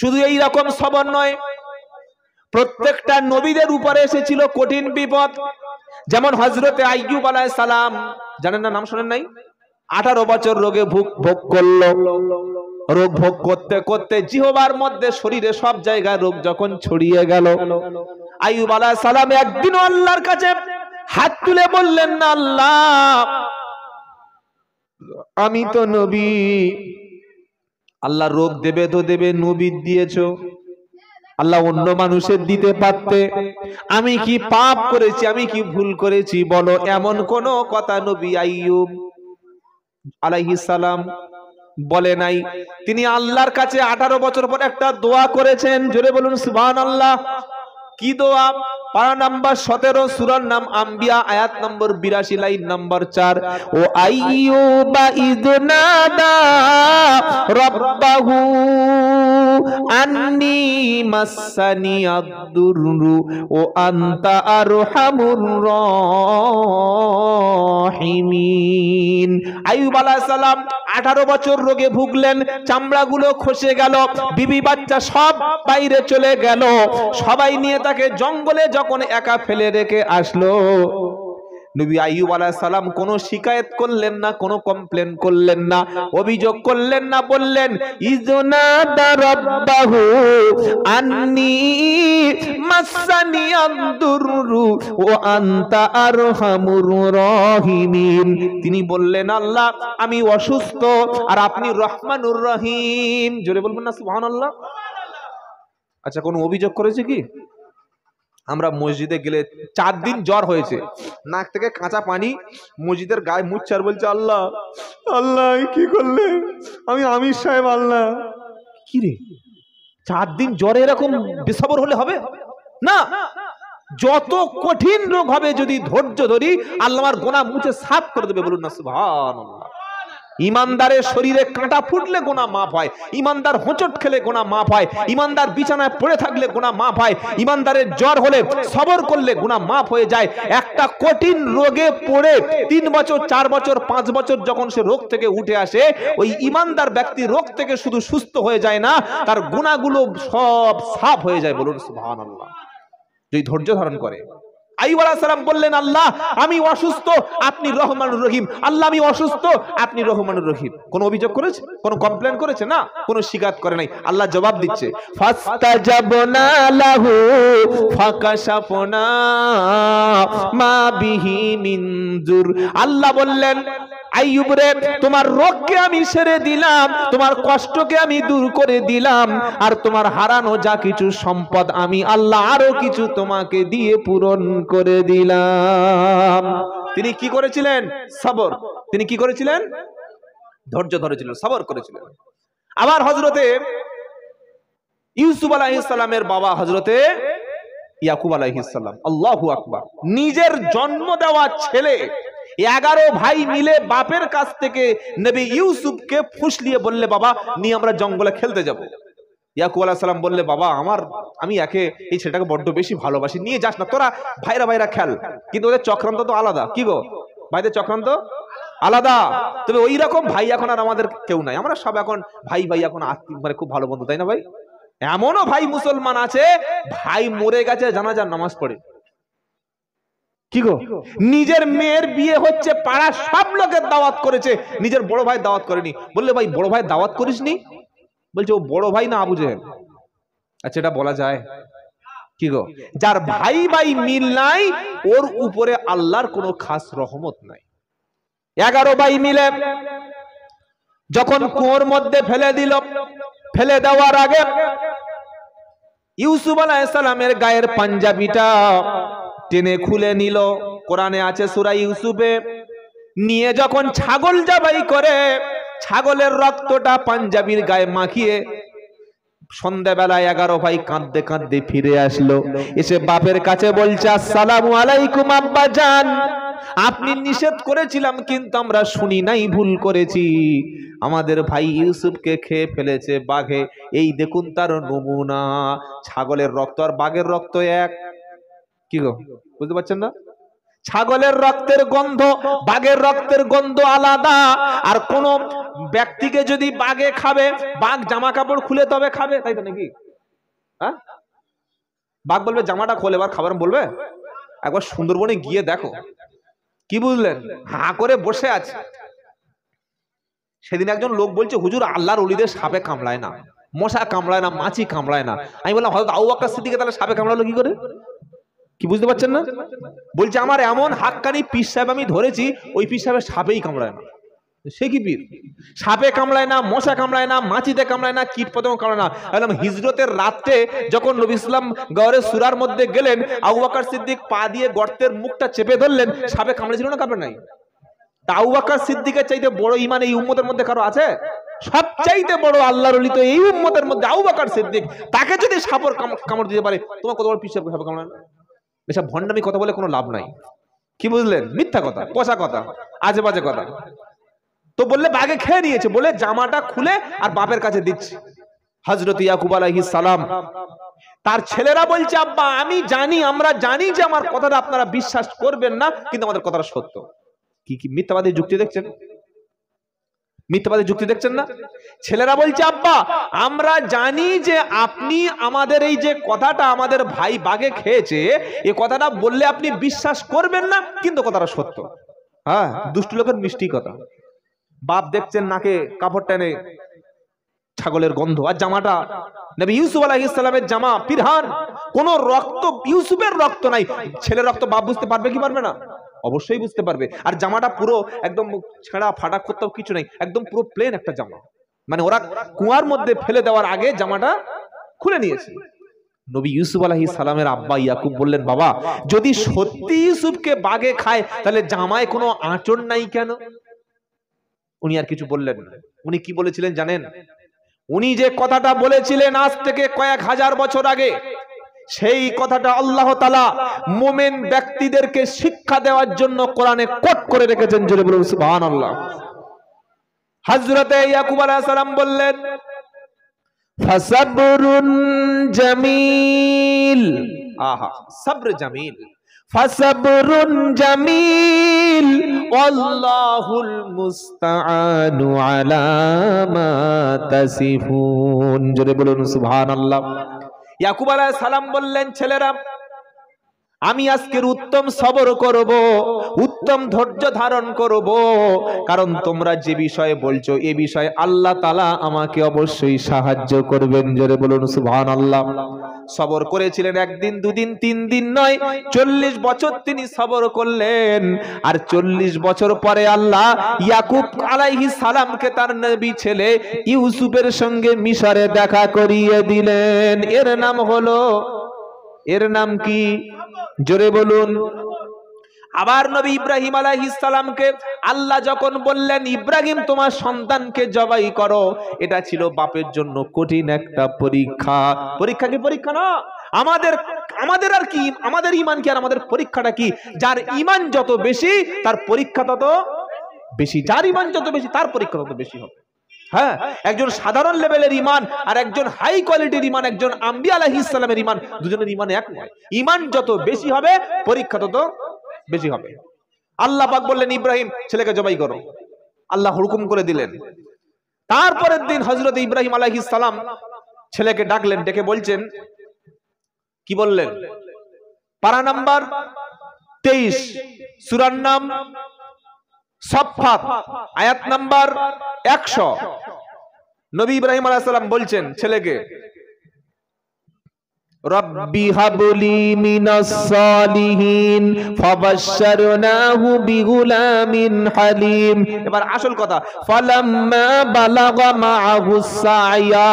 শুধু এই রকম সবর নয়, প্রত্যেকটা নবীদের উপরে এসেছিল কঠিন বিপদ। যেমন হযরতে আইয়ুব আলাইহিস সালাম, জানেন না, নাম শুনেন নাই? 18 বছর রোগে ভোগ করলো। রোগ ভোগ করতে করতে জিহ্বার মধ্যে, শরীরে সব জায়গায় রোগ যখন ছড়িয়ে গেল, আইয়ুব আলাইহিস সালাম একদিন আল্লাহর কাছে হাত তুলে বললেন না, আল্লাহ আমি তো নবী, আল্লাহ রোগ দেবে তো দেবে, নবী দিয়েছো, আল্লাহ অন্য মানুষের দিতে পারতে, আমি কি পাপ করেছি, আমি কি ভুল করেছি বলো। এমন কোন কথা নবী আইয়ুব আলাইহিস সালাম বলে নাই। তিনি আল্লাহর কাছে 18 বছর পর একটা দোয়া করেছেন, জোরে বলুন সুবহানাল্লাহ। কি দোয়া? পারা নাম্বার 17, সূরার নাম আম্বিয়া, আয়াত নম্বর 82, লাইন নম্বর 4। ও আইয়ুবা ইদনাদা রাব্বাহু আন্নী মাসানিয়াদ-দুররু ও আনতা আরহামুর রাহিমিন। আইয়ুব আলাইহিস সালাম 18 বছর রোগে ভুগলেন, চামড়াগুলো খসে গেল, বিবি বাচ্চা সব বাইরে চলে গেল, সবাই নিয়ে তাকে জঙ্গলে যখন একা ফেলে রেখে আসলো, নবী আইয়ুব আলাইহিস সালাম কোনো শিকায়েত করলেন না, কোনো কমপ্লেন করলেন না, অভিযোগ করলেন না, বললেন ইজনাদা রাব্বাহু আন্নী মাসানিয়াদ-দুররু ওয়া আনতা আরহামুর রাহিমিন। তিনি বললেন, আল্লাহ আমি অসুস্থ আর আপনি রহমানুর রহিম। জোরে বলবেন না সুবহানাল্লাহ। আচ্ছা, কোনো অভিযোগ করেছে কি? আমরা মসজিদে গেলে 4 দিন জ্বর হয়েছে, নাক থেকে কাঁচা পানি মসজিদের গায়ে মুছছে আর বলছে, আল্লাহ আল্লাহ কি করলে, আমি আমির সাহেব, আল্লাহ। কি রে, 4 দিন জ্বরে এরকম বেসবর হলে হবে না। যত কঠিন রোগ হবে যদি ধৈর্য ধরি, আল্লাহ আমার গুনাহ মুছে সাফ করে দেবে। বলুন না সুবহানাল্লাহ। ইমানদারের শরীরে কাঁটা ফুটলে গুনাহ মাফ হয়, ইমানদার হোঁচট খেলে গুনাহ মাফ হয়, ইমানদার বিছানায় পড়ে থাকলে গুনাহ মাফ হয়, ইমানদারের জ্বর হলে সবর করলে গুনাহ মাফ হয়ে যায়। একটা কঠিন রোগে পড়ে 3 বছর 4 বছর 5 বছর যখন সে রোগ থেকে উঠে আসে, ওই ইমানদার ব্যক্তি রোগ থেকে শুধু সুস্থ হয়ে যায় না, তার গুনাহগুলো সব সাফ হয়ে যায়। বলুন সুবহানাল্লাহ। যদি ধৈর্য ধারণ করে। আইয়ুব আলাইহিস সালাম বললেন, আল্লাহ আমি অসুস্থ, আপনি রহমানুর রহিম। আল্লাহ আমি অসুস্থ, আপনি রহমানুর রহিম। কোন অভিযোগ করেছে? কোন কমপ্লেন করেছে? না, কোন শিকায়ত করে নাই। আল্লাহ জবাব দিচ্ছে, ফাস্তাজাবনা লাহু ফাকাশাফনা মা বিহি মিন জুর। আল্লাহ বললেন, আইয়ুব রে, তোমার রোগকে আমি সেরে দিলাম, তোমার কষ্টকে আমি দূর করে দিলাম, আর তোমার হারানো যা কিছু সম্পদ আমি আল্লাহ আরো কিছু তোমাকে দিয়ে পূরণ করে দিলাম। তিনি কি করেছিলেন? সবর। তিনি কি করেছিলেন? ধৈর্য ধরেছিলেন, সবর করেছিলেন। আবার হযরতে ইউসুফ আলাইহিস সালামের বাবা হযরতে ইয়াকুব আলাইহিস সালাম, আল্লাহু আকবার, নিজের জন্ম দেওয়া ছেলে 11 ভাই মিলে বাপের কাছ থেকে নবী ইউসুফকে ফুসলিয়ে বললে, বাবা নিয়ে আমরা জঙ্গলে খেলতে যাব। ইয়াকুব আলাইহিস সালাম বললে, বাবা আমি এই ছেলেটাকে বড্ড বেশি ভালোবাসি, নিয়ে যাস না, তোরা ভাইরা খেল। কিন্তু ওদের চক্রান্ত তো আলাদা। কি গো ভাইদের চক্রান্ত আলাদা। তবে ওই রকম ভাই এখন আর আমাদের কেউ নাই, আমরা সব এখন ভাই এখন আত্মীয়, মানে খুব ভালো বন্ধু, তাই না ভাই? এমনও ভাই মুসলমান আছে, ভাই মরে গেছে জানাজার নামাজ পড়ে। কি গো, নিজের মেয়ের বিয়ে হচ্ছে, পাড়ার সব লোকের দাওয়াত করেছে, নিজের বড় ভাই দাওয়াত করেনি। বললে, ভাই বড় ভাই দাওয়াত করিসনি? বলছে, ও বড় ভাই না আবু জেহেল। আচ্ছা, এটা বলা যায়? কি গো, যার ভাই মিল নাই, ওর উপরে আল্লাহর কোনো খাস রহমত নাই। 11 ভাই মিলে যখন কুয়োর মধ্যে ফেলে দিল, ফেলে দেওয়ার আগে ইউসুফ আলাইহিস সালামের গায়ের পাঞ্জাবিটা টেনে খুলে নিল। কোরআনে আছে সূরা ইউসুফে, নিয়ে যখন ছাগল জবাই করে, ছাগলের রক্তটা পাঞ্জাবির গায়ে মাখিয়ে সন্ধ্যাবেলায় 11 ভাই কাঁদতে কাঁদতে ফিরে আসলো। এসে বাপের কাছে বলছে, আসসালামু আলাইকুম আব্বাজান, আপনি নিষেধ করেছিলাম কিন্তু আমরা শুনি নাই, ভুল করেছি, আমাদের ভাই ইউসুফকে খেয়ে ফেলেছে বাঘে। এই দেখুন তার নমুনা। ছাগলের রক্ত আর বাঘের রক্ত এক। কি গো, বুঝতে পারছেন না? ছাগলের রক্তের গন্ধ বাঘের রক্তের গন্ধ আলাদা। আর কোন ব্যক্তিকে যদি বাঘে খাবে, বাঘ জামা কাপড় খুলে তবে খাবে, তাই তো নাকি? হ্যাঁ, বাঘ বলবে জামাটা খোলে, এবার খাবার বলবে? একবার সুন্দরবনে গিয়ে দেখো, কি বুঝলেন, হাঁ করে বসে আছে। সেদিন একজন লোক বলছে, হুজুর আল্লাহর ওলিদের সাপে কামড়ায় না, মশা কামড়ায় না, মাছি কামড়ায় না। আমি বললাম হযরত আবু বকর সিদ্দিককে তাহলে সাপে কামড়ালো কি করে? কি বুঝতে পারছেন না? বলছে আমার এমন হাক্কানি পীর সাহেব আমি ধরেছি, ওই পীর সাহেবের সাপেই কামড়ায় না। সে কি পীর? সাপে কামড়ায় না, মশা কামড়ায় না, মাছিতে কামড়ায় না, কীট পতঙ্গ কামড়ায় না। বললাম হিজরতের রাতে যখন নবী ইসলাম গড়ে সূরার মধ্যে গেলেন, আবু বকর সিদ্দিক পা দিয়ে গর্তের মুখটা চেপে ধরলেন, সাপে কামড়েছিল না কামড়ে নাই? তা আবু বকর সিদ্দিকের চাইতে বড় ঈমান এই উম্মতের মধ্যে কারো আছে? সবচাইতে বড় আল্লাহর ওলি তো এই উম্মতের মধ্যে আবু বকর সিদ্দিক। তাকে যদি সাপের কামড় দিতে পারে, তোমার কত বড় পীর সাহেব সাপে কামড়ায় না? এসব ভণ্ডামি কথা বলে কোনো লাভ নাই। কি বুঝলেন? মিথ্যা কথা, পচা কথা, আজে বাজে কথা। তো বললে বাঘে খেয়ে নিয়েছে বলে জামাটা খুলে আর বাপের কাছে দিচ্ছে। হযরত ইয়াকুব আলাইহিস সালাম তার ছেলেরা বলছে, আব্বা আমি জানি, আমরা জানি যে আমার কথাটা আপনারা বিশ্বাস করবেন না, কিন্তু আমাদের কথাটা সত্য। কি কি মিথ্যাবাদী যুক্তি দেখছেন? মিথ্যাবাদী যুক্তি দেখছেন না? ছেলেরা বলছে, আব্বা আমরা জানি যে আপনি আমাদের এই যে কথাটা আমাদের ভাই বাঘে খেয়েছে, এই কথাটা বললে আপনি বিশ্বাস করবেন না, কিন্তু কথাটা সত্য। হ্যাঁ, দুষ্ট লোকের মিষ্টি কথা। বাপ দেখছেন নাকে কাপড় টেনে, ছাগলের গন্ধ, আর জামাটা নবী ইউসুফ আলাইহিস সালামের জামা, পিরহান, কোন রক্ত, ইউসুফের রক্ত নাই। ছেলের রক্ত বাপ বুঝতে পারবে কি পারবে না? অবশ্যই বুঝতে পারবে। আর জামাটা পুরো একদম ছেঁড়া ফাটা, কোথাও কিছু নাই, একদম পুরো প্লেন একটা জামা। মানে ওরা কুয়ার মধ্যে ফেলে দেওয়ার আগে জামাটা খুলে নিয়েছে। নবী ইউসুফ আলাইহিস সালামের আব্বা ইয়াকুব বললেন, বাবা যদি সত্যি ইউসুফকে বাঘে খায়, তাহলে জামায় কোনো আঁচড় নাই কেন? উনি আর কিছু বললেন না। উনি কি বলেছিলেন জানেন? উনি যে কথাটা বলেছিলেন আজ থেকে কয়েক হাজার বছর আগে, সেই কথাটা আল্লাহ তাআলা মুমিন ব্যক্তিদেরকে শিক্ষা দেওয়ার জন্য কোরআনে কোট করে রেখেছেন। জোরে বলুন সুবহানাল্লাহ। হযরত ইয়াকুব আলাইহিস সালাম বললেন, ফাসাবরুন জামিল। আহা, সবর জামিল, ফাসাবরুন জামিল ওয়াল্লাহুল মুস্তাআনু আলা মা তাসিফুন। জোরে বলুন সুবহানাল্লাহ। ইয়াকুব আলাইহিস সালাম বললেন, ছেলেরা আমি আজকের উত্তম সবর করব, উত্তম ধৈর্য ধারণ করব, কারণ তোমরা যে বিষয়ে বলছো এই বিষয়ে আল্লাহ তাআলা আমাকে অবশ্যই সাহায্য করবেন। জোরে বলুন সুবহানাল্লাহ। সবর করেছিলেন একদিন, দুদিন, 3 দিন নয়, 40 বছর তিনি সবর করলেন। আর 40 বছর পরে আল্লাহ ইয়াকুব আলাইহিস সালামকে তার নবী ছেলে ইউসুফের সঙ্গে মিশরে দেখা করিয়ে দিলেন। এর নাম কি? জোরে বলুন। আবার নবী ইব্রাহিম আলাইহিস সালামকে আল্লাহ যখন বললেন, ইব্রাহিম তোমার সন্তানকে জবাই করো, এটা ছিল বাপের জন্য কঠিন একটা পরীক্ষা। পরীক্ষা কি পরীক্ষা না? আমাদের আর কি, আমাদের ঈমান কি আর আমাদের পরীক্ষাটা কি? যার ঈমান যত বেশি তার পরীক্ষা তত বেশি, যার ঈমান যত বেশি তার পরীক্ষা তত বেশি হবে। হ্যাঁ, একজন সাধারণ লেভেলের ঈমান আর একজন হাই কোয়ালিটির ঈমান, একজন আম্বিয়া আলাইহিস সালামের ঈমান, দুজনের ঈমান এক নয়। ঈমান যত বেশি হবে পরীক্ষা তত বেশি হবে। আল্লাহ পাক বললেন, ইব্রাহিম ছেলেকে জবাই করো। আল্লাহ হুকুম করে দিলেন। তারপরের দিন হযরত ইব্রাহিম আলাইহিস সালাম ছেলেকে ডাকলেন, ডেকে বলছেন, কি বললেন? পারা নাম্বার 23, সূরার নাম সাফফাত, আয়াত নাম্বার 100। নবী ইব্রাহিম আলাইহিস সালাম বলছেন ছেলেকে, রব্বি হাবলি মিনাস সালিহিন ফাবাশশারনাহু বিগুলামিন হালিম। এবার আসল কথা, ফালাম্মা বালাগা মাআহুস সা'য়া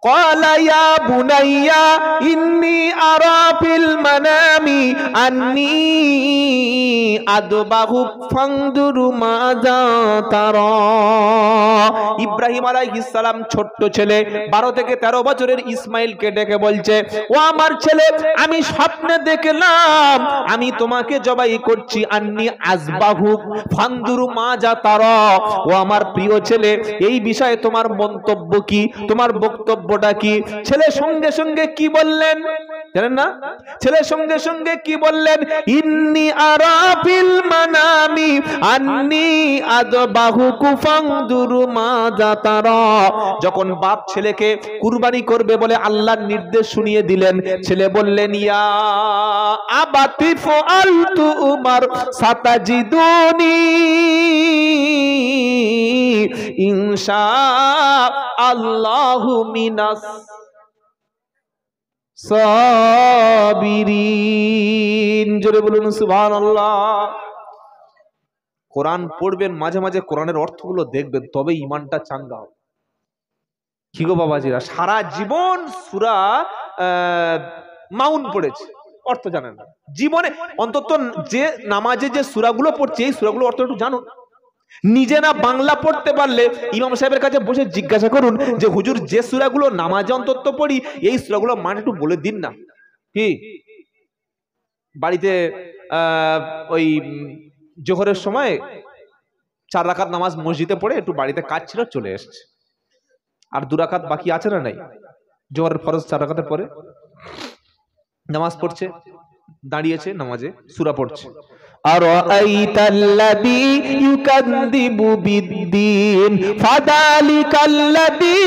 قال يا بني إني أرى في المنام أني أذبحك فانظر ماذا ترى। ইব্রাহিম আলাইহিস সালাম ছোট্ট ছেলে 12 থেকে 13 বছরের ইসমাইলকে ডেকে বলছে, ও আমার ছেলে, আমি স্বপ্নে দেখলাম আমি তোমাকে জবাই করছি, আন্নি আযবাহুক ফানদুরু মাযা তারা। ও আমার প্রিয় ছেলে, এই বিষয়ে তোমার মন্তব্য কি, তোমার বক্তব্যটা কি? ছেলে সঙ্গে সঙ্গে কি বললেন? জানেন না? ছেলের সঙ্গে সঙ্গে কি বললেন? ইন্নী আরা ফিল মানামি আন্নী আযবাহুকু ফানজুরু মাযা তারা। যখন বাপ ছেলেকে কুরবানি করবে বলে আল্লাহর নির্দেশ শুনিয়ে দিলেন, ছেলে বললেন ইয়া আবাতি ফাআলতু উমার সাতাজিদুনি ইনশাআল্লাহু মিনাস সাবিরিন। জোরে বলুন সুবহানাল্লাহ। কোরআন পড়বেন, মাঝে মাঝে কোরআনের অর্থগুলো দেখবেন, তবে ঈমানটা চাঙ্গা হবে। কি গো বাবাজিরা, সারা জীবন সূরা মাউন পড়েছে, অর্থ জানেন না। জীবনে অন্তত যে নামাজে যে সূরাগুলো পড়ছে, এই সূরাগুলো অর্থ একটু জানুন। নিজে না বাংলা পড়তে পারলে ইমাম সাহেবের কাছে বসে জিজ্ঞাসা করুন যে হুজুর, যে সূরাগুলো নামাজে অন্তত পড়ি, এই সূরাগুলো মানে একটু বলে দিন না। কি বাড়িতে ওই জোহরের সময় 4 রাকাত নামাজ মসজিদে পড়ে একটু বাড়িতে কাজ ছিল, চলে এসেছে, আর 2 রাকাত বাকি আছে না নাই? জোহরের ফরজ 4 রাকাতের পরে নামাজ পড়ছে, দাঁড়িয়েছে নামাজে, সূরা পড়ছে। আরাআইতাল্লাযী ইউকাযযিবু বিদ্দীন ফাযালিকাল্লাযী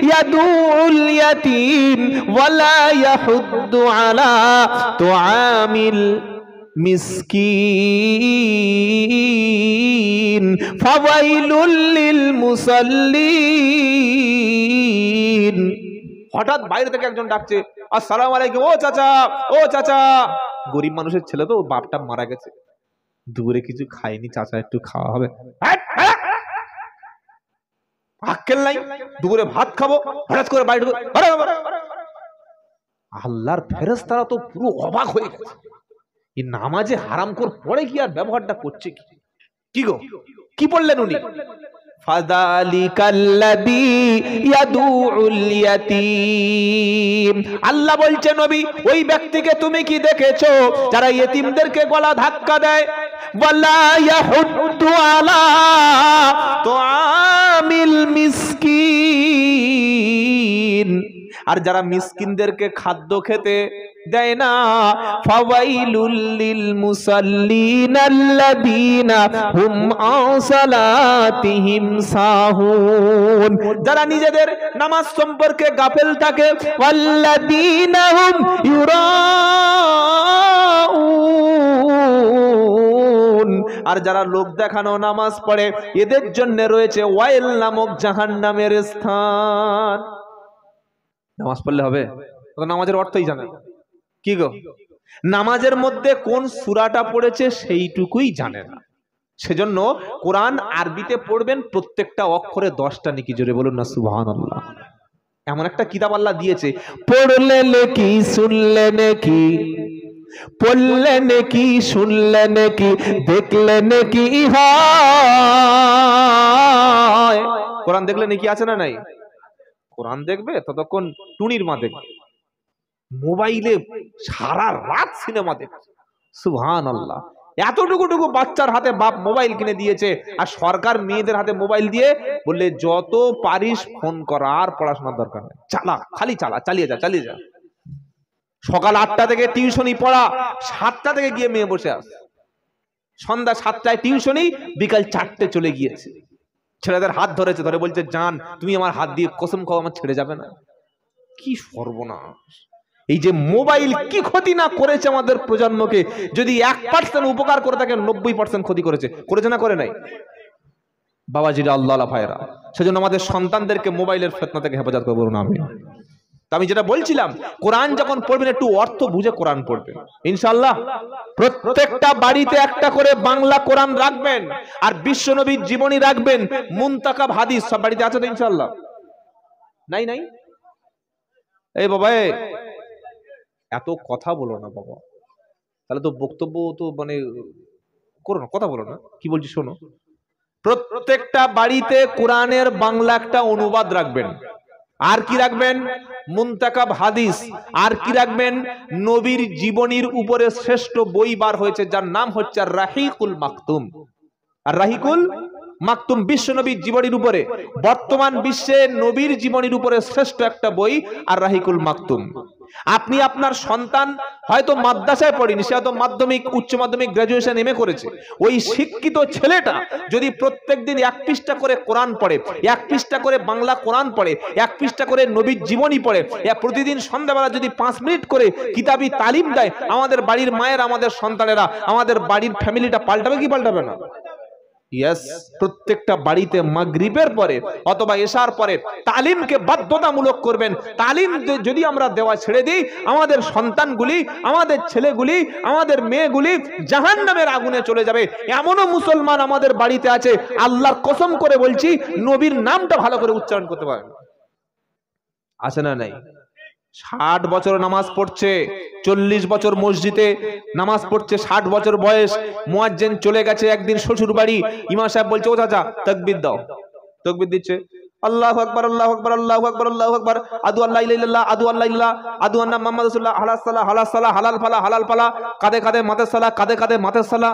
ইয়াদুউল ইয়াতীম ওয়ালা ইয়াহুদ্দু আলা তুআমিল মিসকিন ফাওয়াইলুল লিল মুসাল্লিন। হঠাৎ বাইরে থেকে একজন ডাকছে, আসসালামু আলাইকুম, ও চাচা, ও চাচা। গরিব মানুষের ছেলে তো, বাপটা মারা গেছে, দুপুরে কিছু খায়নি, চাচা একটু খাওয়া হবে। আক্কেল নাই, দুপুরে ভাত খাবো, হঠাৎ করে বাইরে। আল্লাহর ফেরেশতারা তো পুরো অবাক হয়ে গেছে, এই নামাজে হারামখোর পড়ে কি আর ব্যবহারটা করছে কি? কি গো, কি বললেন উনি? ফাযালিকাল্লাযী ইয়াদুউল ইয়াতীম। আল্লাহ বলছে নবী, ওই ব্যক্তিকে তুমি কি দেখেছো যারা ইয়েতিমদেরকে গলা ধাক্কা দেয়? ওয়ালা ইয়াহুদ্দু আলা তুআমিল মিসকিন, আর যারা মিসকিনদেরকে খাদ্য খেতে দেয় না। ফাওয়াইলুল লিল মুসাল্লিন আল্লাযীনা হুম আন সালাতিহিম সাহুন, যারা নিজেদের নামাজ সম্পর্কে গাফেল থাকে। ওয়াল্লাযীনা হুম ইউরাউন, আর যারা লোক দেখানো নামাজ পড়ে, এদের জন্য রয়েছে ওয়াইল নামক জাহান্নামের স্থান। নামাজ পড়লে হবে? নামাজের অর্থই জানে কি গো? নামাজের মধ্যে কোন সূরাটা পড়েছে সেইটুকুই জানে না। সেজন্য কোরআন আরবিতে পড়বেন, প্রত্যেকটা অক্ষরে 10টা নেকি। জোরে বলুন না সুবহানাল্লাহ। এমন একটা কিতাব আল্লাহ দিয়েছে, পড়লে নেকি, শুনলে নেকি, পড়লে নেকি, শুনলে নেকি, দেখলে নেকি হয়। কোরআন দেখলে নেকি আছে না নাই? কোরআন দেখবে ততক্ষণ টুনির মা দেখবে, মোবাইলে সারা রাত সিনেমা দেখবে। সুবহানাল্লাহ। এতটুকু বাচ্চার হাতে বাপ মোবাইল কিনে দিয়েছে, আর সরকার মেয়েদের হাতে মোবাইল দিয়ে বললে যত পারিস ফোন করা, আর পড়াশোনার দরকার নেই, চালা, খালি চালা, চালিয়ে যা, চালিয়ে যা। সকাল 8টা থেকে টিউশনি পড়া, 7টা থেকে গিয়ে মেয়ে বসে আছে, সন্ধ্যা 7টায় টিউশনি, বিকাল 4টে চলে গিয়েছে। ছেলেদের হাত ধরেছে, ধরে বলছে জান তুমি আমার হাত দিয়ে কসম খাও, আমার ছেড়ে যাবে না। কি সর্বনাশ! এই যে মোবাইল কি ক্ষতি না করেছে আমাদের প্রজন্মকে, যদি 1% উপকার করে থাকে 90% ক্ষতি করেছে। করেছে না করে নাই? বাবাজিরা, আল্লাহ ভাইরা, সেজন্য আমাদের সন্তানদেরকে মোবাইলের ফিতনা থেকে হেফাজত করবো না। আমি যেটা বলছিলাম, কোরআন যখন পড়বেন একটু অর্থ বুঝে কোরআন পড়বেন ইনশাআল্লাহ। প্রত্যেকটা বাড়িতে একটা করে বাংলা কোরআন রাখবেন, আর বিশ্বনবীর জীবনী রাখবেন, মুনতাকাব হাদিস সব বাড়িতে আছে তো ইনশাআল্লাহ? নাই নাই? এই বাবা, এত কথা বলো না বাবা, তাহলে তো বক্তব্য তো মানে করো না, কথা বলো না। কি বলছি শোনো, প্রত্যেকটা বাড়িতে কোরআনের বাংলা একটা অনুবাদ রাখবেন। আর কি রাখবেন? মুনতাকাব হাদিস। আর কি রাখবেন? নবীর জীবনীর উপরে শ্রেষ্ঠ বই বার হয়েছে, যার নাম হচ্ছে আর রাহিকুল মাকতুম। আর রাহিকুল মাকতুম বিশ্ব নবীর জীবনীর উপরে, বর্তমান বিশ্বে নবীর জীবনীর উপরে শ্রেষ্ঠ একটা বই আর রাহিকুল মাকতুম। আপনি আপনার সন্তান হয়তো মাদ্রাসায় পড়েনি, সে হয়তো মাধ্যমিক, উচ্চ মাধ্যমিক, গ্রাজুয়েশন, এমএ করেছে, ওই শিক্ষিত ছেলেটা যদি প্রত্যেকদিন 1 পৃষ্ঠা করে কোরআন পড়ে, 1 পৃষ্ঠা করে বাংলা কোরআন পড়ে, 1 পৃষ্ঠা করে নবীর জীবনী পড়ে, প্রতিদিন সন্ধ্যাবেলা যদি 5 মিনিট করে কিতাবি তালিম দেয়, আমাদের বাড়ির মায়ের, আমাদের সন্তানেরা, আমাদের বাড়ির ফ্যামিলিটা পাল্টাবে কি পাল্টাবে না? ইয়েস, প্রত্যেকটা বাড়িতে মাগরিবের পরে অথবা এশার পরে তালিমকে বাধ্যতামূলক করবেন। তালিম যদি আমরা দেওয়া ছেড়ে দিই, আমাদের সন্তানগুলি, আমাদের ছেলেগুলি, আমাদের মেয়েগুলি জাহান্নামের আগুনে চলে যাবে। এমনও মুসলমান আমাদের বাড়িতে আছে, আল্লাহর কসম করে বলছি, নবীর নামটা ভালো করে উচ্চারণ করতে পারে না। আছে না নাই? 60 বছর নামাজ পড়ছে, 40 বছর মসজিদে নামাজ পড়ছে, 60 বছর বয়স, মুয়াজ্জিন চলে গেছে একদিন শ্বশুর বাড়ি, ইমাম সাহেব বলছে, ও চাচা তাকবীর দাও, তাকবীর দিচ্ছে, আল্লাহু আকবার, আল্লাহু আকবার, আল্লাহু আকবার, আল্লাহু আকবার, আদু আল্লাহ ইলাহা ইল্লাল্লাহ, আদু আল্লাহ ইল্লাহ, আদু আন্না মুহাম্মাদুর রাসূলুল্লাহ, হালাল সালাহ, হালাল সালাহ, হালাল ফালা, হালাল ফালা, কাঁধে কাঁধে মাথার সালাহ, কাঁধে কাঁধে মাথার সালাহ।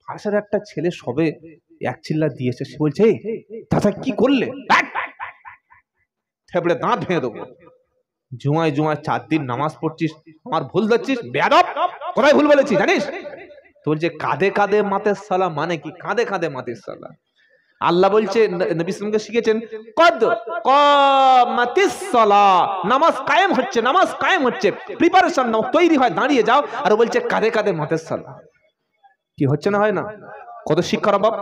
পাশের একটা ছেলে সবে এক চিল্লা দিয়েছে, সে বলছে, চাচা কি করলে? থেবড়ে দাঁত ভেঙে দেবো। জুমায় জুমায় 4 দিন নামাজ পড়ছিস, আমার ভুল ধরছিস, বেয়াদব, কোথায় ভুল বলেছি জানিস? তো বলছে কাঁধে কাঁধে মাতের সালাহ মানে কি? কাঁধে কাঁধে মাতের সালাহ আল্লাহ বলছে, নবী সাল্লাল্লাহু শিখেছেন, কদ কামাতিস সালাহ, নামাজ কায়েম হচ্ছে, নামাজ কায়েম হচ্ছে, প্রিপারেশন নাও, তৈরি হয়, দাঁড়িয়ে যাও। আর বলছে কাঁধে কাঁধে মাতের সালাহ। কি হচ্ছে না হয় না? কত শিক্ষার অভাব।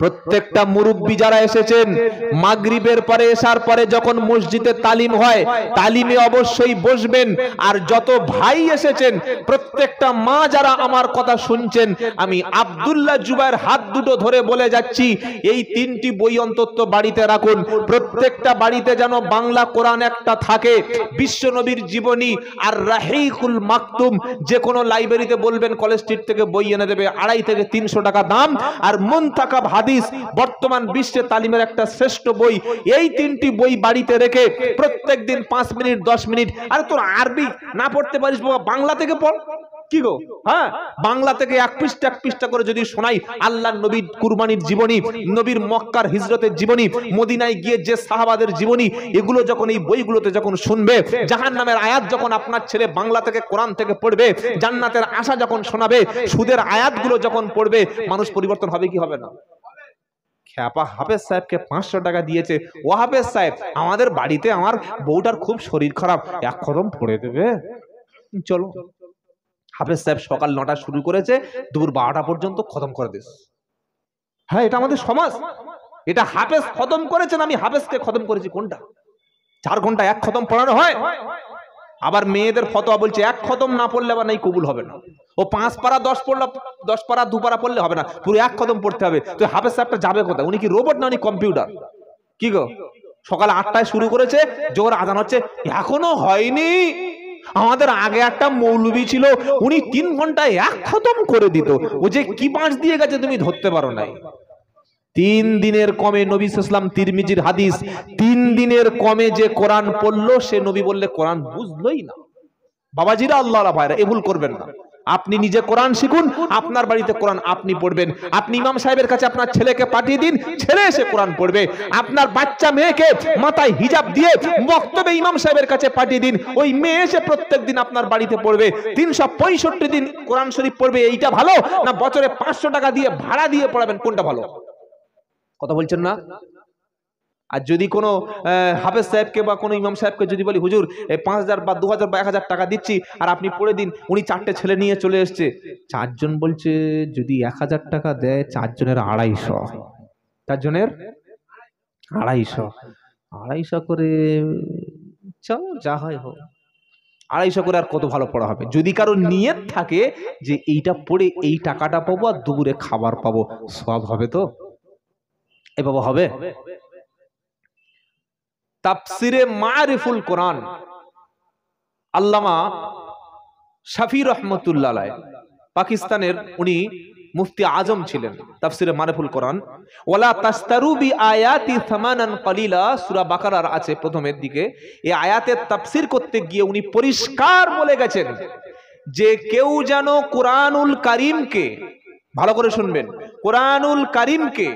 প্রত্যেকটা মুরব্বী যারা এসেছেন, মাগরিবের পরে, এশার পরে যখন মসজিদে তালিম হয়, তালিমে অবশ্যই বসবেন। আর যত ভাই এসেছেন, প্রত্যেকটা মা যারা আমার কথা শুনছেন, আমি আব্দুল্লাহ জুবায়ের হাত দুটো ধরে বলে যাচ্ছি, এই 3টি বই অন্তত বাড়িতে রাখুন। প্রত্যেকটা বাড়িতে যেন বাংলা কোরআন একটা থাকে, বিশ্ব নবীর জীবনী আর রাহিকুল মাকতুম। যে কোনো লাইব্রেরিতে বলবেন কলেজ স্ট্রিট থেকে বই এনে দেবে, 250 থেকে 300 টাকা দাম। আর মুনতাকাব হাদিস, বর্তমান বিশ্বে তালিমের একটা শ্রেষ্ঠ বই। এই 3টি বই বাড়িতে রেখে প্রত্যেকদিন 5 মিনিট 10 মিনিট, আরে তোর আরবি না পড়তে পারিস বাবা, বাংলা থেকে পড়। কি গো, হ্যাঁ, বাংলা থেকে 1 পৃষ্ঠা 1 পৃষ্ঠা করে যদি শোনাই, আল্লাহর নবীর কুরবানির জীবনী, নবীর মক্কার হিজরতের জীবনী, মদিনায় গিয়ে যে সাহাবাদের জীবনী, এগুলো যখন এই বইগুলোতে যখন শুনবে, জাহান্নামের আয়াত যখন আপনার ছেলে বাংলা থেকে কোরআন থেকে পড়বে, জান্নাতের আশা যখন শোনাবে, সুদের আয়াতগুলো যখন পড়বে, মানুষ পরিবর্তন হবে কি হবে না? খ্যাপা হাফেজ সাহেবকে 500 টাকা দিয়েছে, ও হাফেজ সাহেব আমাদের বাড়িতে আমার বউটার খুব শরীর খারাপ, 1 খতম পড়ে দেবে, চলো। হাফেজ সাহেব সকাল 9টা শুরু করেছে, দুপুর 12টা পর্যন্ত খতম করে দিস। হ্যাঁ, এটা আমাদের সমাজ। এটা হাফেজ খতম করেছেন, আমি হাফেজকে খতম করেছি, কোনটা? 4 ঘন্টা 1 খতম পড়ানো হয়। আবার মেয়েদের ফতোয়া বলছে 1 খতম না পড়লে আবার নাই, কবুল হবে না। ও 5 পারা 10 পড়লে, 10 পারা 2 পারা পড়লে হবে না, পুরো 1 খতম পড়তে হবে। তো হাফেজ সাহেবটা যাবে কোথায়? উনি কি রোবট না উনি কম্পিউটার? কি গো, সকাল 8টায় শুরু করেছে, জোর আজান হচ্ছে, এখনো হয়নি। আমাদের আগে একটা মৌলবী ছিল, উনি 3 ঘন্টায় 1 খতম করে দিত। ও যে কি বাঁশ দিয়ে গেছে তুমি ধরতে পারো নাই। 3 দিনের কমে, নবী সাল্লাল্লাহু আলাইহি ওয়াসাল্লাম, তিরমিজির হাদিস, 3 দিনের কমে যে কোরআন পড়লো, সে নবী বললে কোরআন বুঝলোই না। বাবাজিরা, আল্লাহর ভাইরা, এ ভুল করবেন না। আপনি নিজে কোরআন শিখুন, আপনার বাড়িতে কোরআন আপনি পড়বেন। আপনি ইমাম সাহেবের কাছে আপনার ছেলেকে পাঠিয়ে দিন, ছেলে এসে কোরআন পড়বে। আপনার বাচ্চা মেয়েকে মাথায় হিজাব দিয়ে বক্তব্যে ইমাম সাহেবের কাছে পাঠিয়ে দিন, ওই মেয়ে এসে প্রত্যেকদিন আপনার বাড়িতে পড়বে। 365 দিন কোরআন শরীফ পড়বে। এইটা ভালো না বছরে 500 টাকা দিয়ে ভাড়া দিয়ে পড়াবেন? কোনটা ভালো? কথা বলছেন না? আর যদি কোনো হাফেজ সাহেবকে বা কোনো ইমাম সাহেবকে যদি বলি, হুজুর 5000 বা 2000 বা 1000 টাকা দিচ্ছি, আর আপনি পড়ে দিন, উনি 4টে ছেলে নিয়ে চলে এসছে, 4 জন বলছে যদি 1000 টাকা দেয়, 4 জনের 250, 4 জনের 250 করে, চলো যা হয় হোক, 250 করে আর কত ভালো পড়া হবে। যদি কারো নিয়ত থাকে যে এইটা পড়ে এই টাকাটা পাবো আর দুপুরে খাবার পাবো, সব হবে তো? এ বাবা, হবে? তাফসিরে মারিফুল কোরআন, আল্লামা শাফি রহমতুল্লাহ আলাইহি, পাকিস্তানের উনি মুফতি আজম ছিলেন। তাফসিরে মারিফুল কোরআন, ওয়ালা তাস্তারু বি আয়াতি সামানান কালিলা, সূরা বাকারার আছে প্রথমের দিকে। এই আয়াতের তাফসির করতে গিয়ে উনি পরিষ্কার বলে গেছেন যে কেউ যেন কোরআনুল কারীমকে ভালো করে শুনবেন, কোরআনুল কারীমকে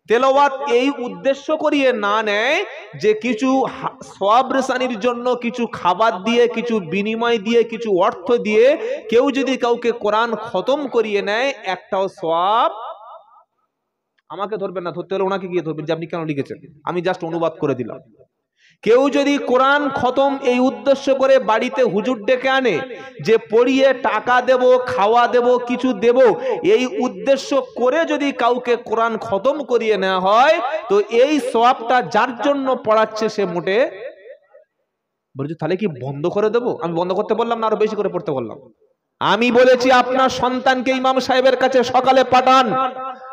তেলাওয়াত এই উদ্দেশ্য করিয়ে না নেয় যে কিছু সওয়াব রেসানির জন্য কিছু খাবার দিয়ে, কিছু বিনিময় দিয়ে, কিছু অর্থ দিয়ে কেউ যদি কাউকে কোরআন খতম করিয়ে নেয়, একটাও সওয়াব আমাকে ধরবেন না, ধরতে হলে ওনাকে গিয়ে ধরবেন যে আপনি কেন লিখেছেন, আমি জাস্ট অনুবাদ করে দিলাম। কেউ যদি কোরআন খতম এই উদ্দেশ্য করে বাড়িতে হুজুর ডেকে আনে যে পড়িয়ে টাকা দেব, খাওয়া দেব, কিছু দেব, এই উদ্দেশ্য করে যদি কাউকে কোরআন খতম করিয়ে নেওয়া হয়, তো এই সওয়াবটা যার জন্য পড়াচ্ছে সে মোটে বলছে তাহলে কি বন্ধ করে দেব? আমি বন্ধ করতে বললাম না, আরো বেশি করে পড়তে বললাম। আমি বলেছি আপনার সন্তানকে ইমাম সাহেবের কাছে সকালে পাঠান,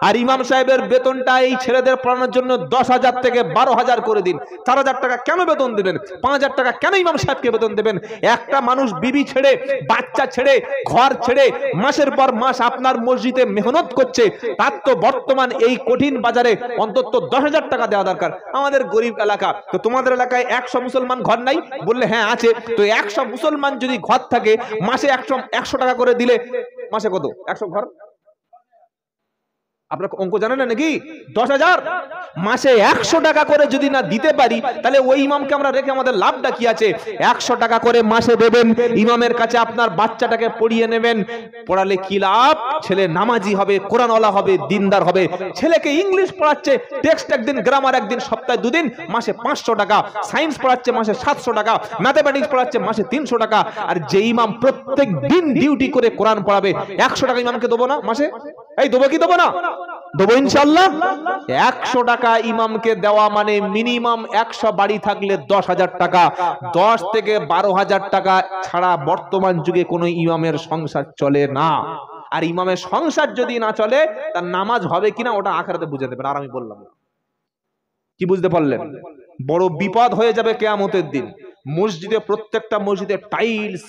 আর ইমাম সাহেবের বেতনটা এই ছেলেদের পড়ানোর জন্য 10,000 থেকে 12,000 করে দিন। 4,000 টাকা কেন বেতন দেবেন? 5,000 টাকা কেন ইমাম সাহেবকে বেতন দেবেন? একটা মানুষ বিবি ছেড়ে, বাচ্চা ছেড়ে, ঘর ছেড়ে মাসের পর মাস আপনার মসজিদে মেহনত করছে, তার তো বর্তমান এই কঠিন বাজারে অন্তত 10,000 টাকা দেওয়া দরকার। আমাদের গরিব এলাকা, তো তোমাদের এলাকায় 100 মুসলমান ঘর নাই? বললে হ্যাঁ আছে। তো 100 মুসলমান যদি ঘর থাকে, মাসে 100 টাকা করে দিলে মাসে কত? 100 ঘর, আপনার অঙ্ক জানেন না নাকি? 10,000 মাসে 100 টাকা করে যদি না দিতে পারি, তাহলে ওই ইমামকে আমরা রেখে আমাদের লাভটা কি আছে? 100 টাকা করে মাসে দেবেন, ইমামের কাছে আপনার বাচ্চাটাকে পড়িয়ে নেবেন। পড়ালে কি লাভ? ছেলে নামাজি হবে, কোরআনওয়ালা হবে, দিনদার হবে। ছেলেকে ইংলিশ পড়াচ্ছে, টেক্সট একদিন, গ্রামার একদিন, সপ্তাহে 2 দিন, মাসে 500 টাকা। সায়েন্স পড়াচ্ছে মাসে 700 টাকা। ম্যাথমেটিক্স পড়াচ্ছে মাসে 300 টাকা। আর যে ইমাম প্রত্যেক দিন ডিউটি করে কোরআন পড়াবে, 100 টাকা ইমামকে দেবো না মাসে? এই দেবো কি দেবো না? দেবো ইনশাআল্লাহ। 100 টাকা ইমামকে দেওয়া মানে মিনিমাম 100 বাড়ি থাকলে 10,000 টাকা। 10 থেকে 12,000 টাকা ছাড়া বর্তমান যুগে কোনো ইমামের সংসার চলে না। আর ইমামের সংসার যদি না চলে, তার নামাজ হবে কিনা ওটা আখিরাতে বুঝে দেবেন। আর আমি বললাম না, কি বুঝতে পারলেন? বড় বিপদ হয়ে যাবে কিয়ামতের দিন। মসজিদে, প্রত্যেকটা মসজিদে টাইলস,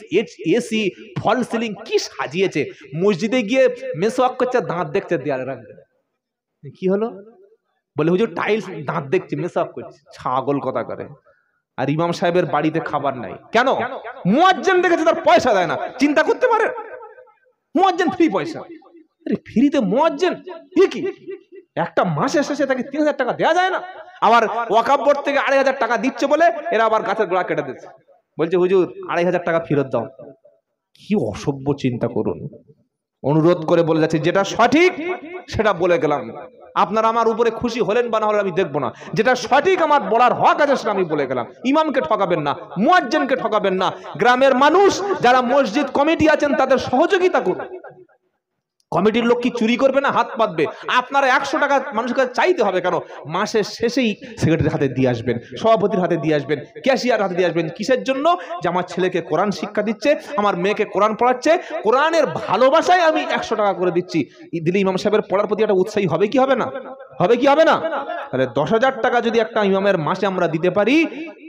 এসি, ফল সিলিং কি সাজিয়েছে। মসজিদে গিয়ে মেসওয়াক করছে, দাঁত দেখছে দেয়ালে রাখবে। কি হলো? বলে হুজুর টাইলস, দাঁত দেখছে, মেসওয়াক করছে। ছাগল কথা করে। আর ইমাম সাহেবের বাড়িতে খাবার নাই কেন? মুয়াজ্জিন দেখেছে তার পয়সা দেয় না। চিন্তা করতে পারে? মুয়াজ্জিন ফ্রি পয়সা। আরে ফ্রিতে মুয়াজ্জিন কি? একটা মাসের শেষে তাকে 3,000 টাকা দেওয়া যায় না? আবার ওয়াকফ বোর্ড থেকে 2,500 টাকা দিচ্ছে বলে এরা আবার গাছের গোড়া কেটে দিচ্ছে, বলছে হুজুর 2,500 টাকা ফেরত দাও। কি অসভ্য চিন্তা করুন। অনুরোধ করে বলে যাচ্ছে যেটা সঠিক সেটা বলে গেলাম। আপনারা আমার উপরে খুশি হলেন বা না হলেন আমি দেখবো না। যেটা সঠিক আমার বলার হক আছে সেটা আমি বলে গেলাম। ইমামকে ঠকাবেন না, মুয়াজ্জিনকে ঠকাবেন না। গ্রামের মানুষ যারা মসজিদ কমিটি আছেন তাদের সহযোগিতা করুন। কমিটির লোক কি চুরি করবে না? হাত পাতবে। আপনারা 100 টাকা মানুষের কাছে চাইতে হবে কেন? মাসের শেষেই সেক্রেটারির হাতে দিয়ে আসবেন, সভাপতির হাতে দিয়ে আসবেন, ক্যাশিয়ার হাতে দিয়ে আসবেন। কিসের জন্য? যে আমার ছেলেকে কোরআন শিক্ষা দিচ্ছে, আমার মেয়েকে কোরআন পড়াচ্ছে, কোরআনের ভালোবাসায় আমি 100 টাকা করে দিচ্ছি। দিলে ইমাম সাহেবের পড়ার প্রতি একটা উৎসাহী হবে কি হবে না? হবে কি হবে না? তাহলে 10,000 টাকা যদি একটা ইমামের মাসে আমরা দিতে পারি,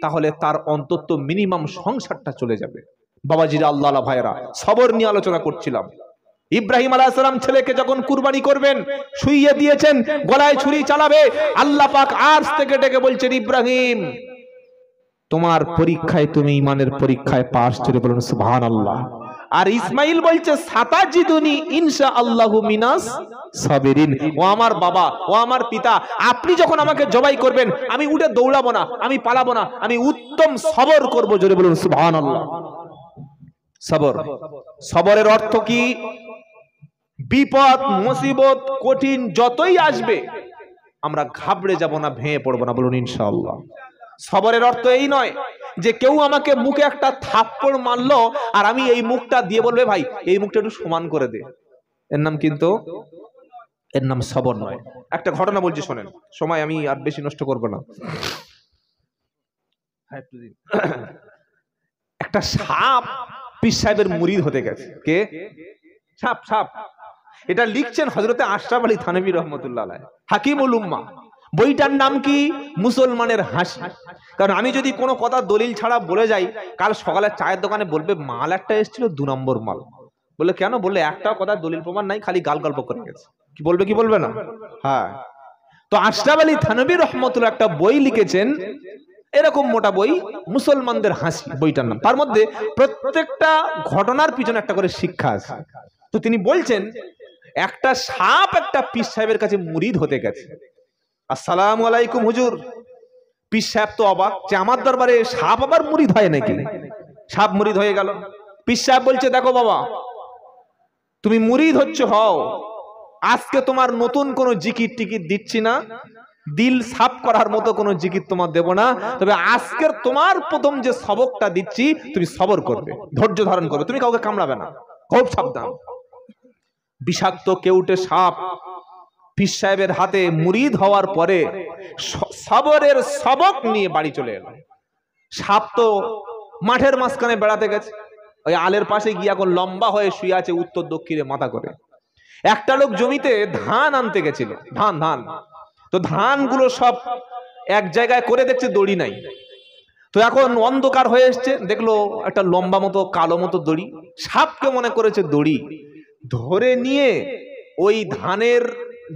তাহলে তার অন্তত মিনিমাম সংসারটা চলে যাবে। বাবাজিরা, আল্লাহ ভাইরা, সবর নিয়ে আলোচনা করছিলাম। ইব্রাহিম আলাইহিস সালাম ছেলেকে যখন কুরবানি করবেন, শুইয়ে দিয়েছেন, গলায় ছুরি চালাবে, আল্লাহ পাক আরশ থেকে ডেকে বলছেন, ইব্রাহিম তোমার পরীক্ষায় তুমি ঈমানের পরীক্ষায় পাস। করে বলুন সুবহানাল্লাহ। আর ইসমাইল বলছে সাতাজিদুনি ইনশাআল্লাহু মিনাস সাবিরিন। ও আমার বাবা, ও আমার পিতা, আপনি যখন আমাকে জবাই করবেন, আমি উঠে দৌড়াবো না, আমি পালাবো না, আমি উত্তম সবর করব। জোরে বলুন সুবহানাল্লাহ। সবর, সবরের অর্থ কি? বিপদ, মুসিবত, কঠিন যতই আসবে আমরা ঘাবড়ে যাব না, ভেঙে পড়বো না। বলুন ইনশাআল্লাহ। সবরের অর্থ এই নয় যে কেউ আমাকে মুখে একটা থাপ্পড় মারলো আর আমি এই মুখটা দিয়ে বলবে ভাই এই মুখটা একটু সমান করে দে, এর নাম কিন্তু, এর নাম সবর নয়। একটা ঘটনা বলছি শোনেন, সময় আমি আর বেশি নষ্ট করব না। একটা সাপ পীর সাহেবের মুরিদ হতে গেছে। কে? সাপ। সাপ এটা লিখছেন হযরতে আশরাফ আলী থানভী রহমাতুল্লাহ আলাইহি, হাকিমুল উম্মাহ। বইটার নাম কি? মুসলমানের হাসি। কারণ আমি যদি কোনো কথা দলিল ছাড়া বলে যাই, কাল সকালে চায়ের দোকানে বলবে মাল একটা এসেছিল 2 নম্বর মাল। বলে কেন? বললে একটাও কথা দলিল প্রমাণ নাই, খালি গাল গল্প করে গেছে। কি বলবে কি বলবে না? হ্যাঁ। তো আশরাফ আলী থানভী রহমাতুল্লাহ একটা বই লিখেছেন, এরকম মোটা বই, মুসলমানদের হাসি বইটার নাম। তার মধ্যে প্রত্যেকটা ঘটনার পিছনে একটা করে শিক্ষা আছে। তো তিনি বলছেন একটা সাপ একটা পীর সাহেবের কাছে মুরিদ হতে গেছে। আসসালামু আলাইকুম হুজুর। পীর সাহেব তো অবাক যে আমার দরবারে সাপ আবার মুরিদ হয় নাকি। সাপ মুরিদ হয়ে গেল। পীর সাহেব বলছে, দেখো বাবা, তুমি মুরিদ হচ্ছ হও, আজকে তোমার নতুন কোনো জিকির টিকির দিচ্ছি না, দিল সাফ করার মতো কোনো জিকির তোমার দেব না, তবে আজকের তোমার প্রথম যে সবকটা দিচ্ছি তুমি সবর করবে, ধৈর্য ধারণ করবে, তুমি কাউকে কামড়াবে না, খুব সাবধান। বিষাক্ত কেউটে সাপ পীর সাহেবের হাতে মুরিদ হওয়ার পরে সবরের সবক নিয়ে বাড়ি চলে এলো। সাপ তো মাঠের মাঝখানে বেড়াতে গেছে, ওই আলের পাশে গিয়ে এখন লম্বা হয়ে শুয়ে আছে উত্তর দক্ষিণে মাথা করে। একটা লোক জমিতে ধান আনতে গেছিল, ধান তো ধানগুলো সব এক জায়গায় করে দেখছে দড়ি নাই। তো এখন অন্ধকার হয়ে এসছে, দেখলো একটা লম্বা মতো কালো মতো দড়ি, সাপকে মনে করেছে দড়ি, ধরে নিয়ে ওই ধানের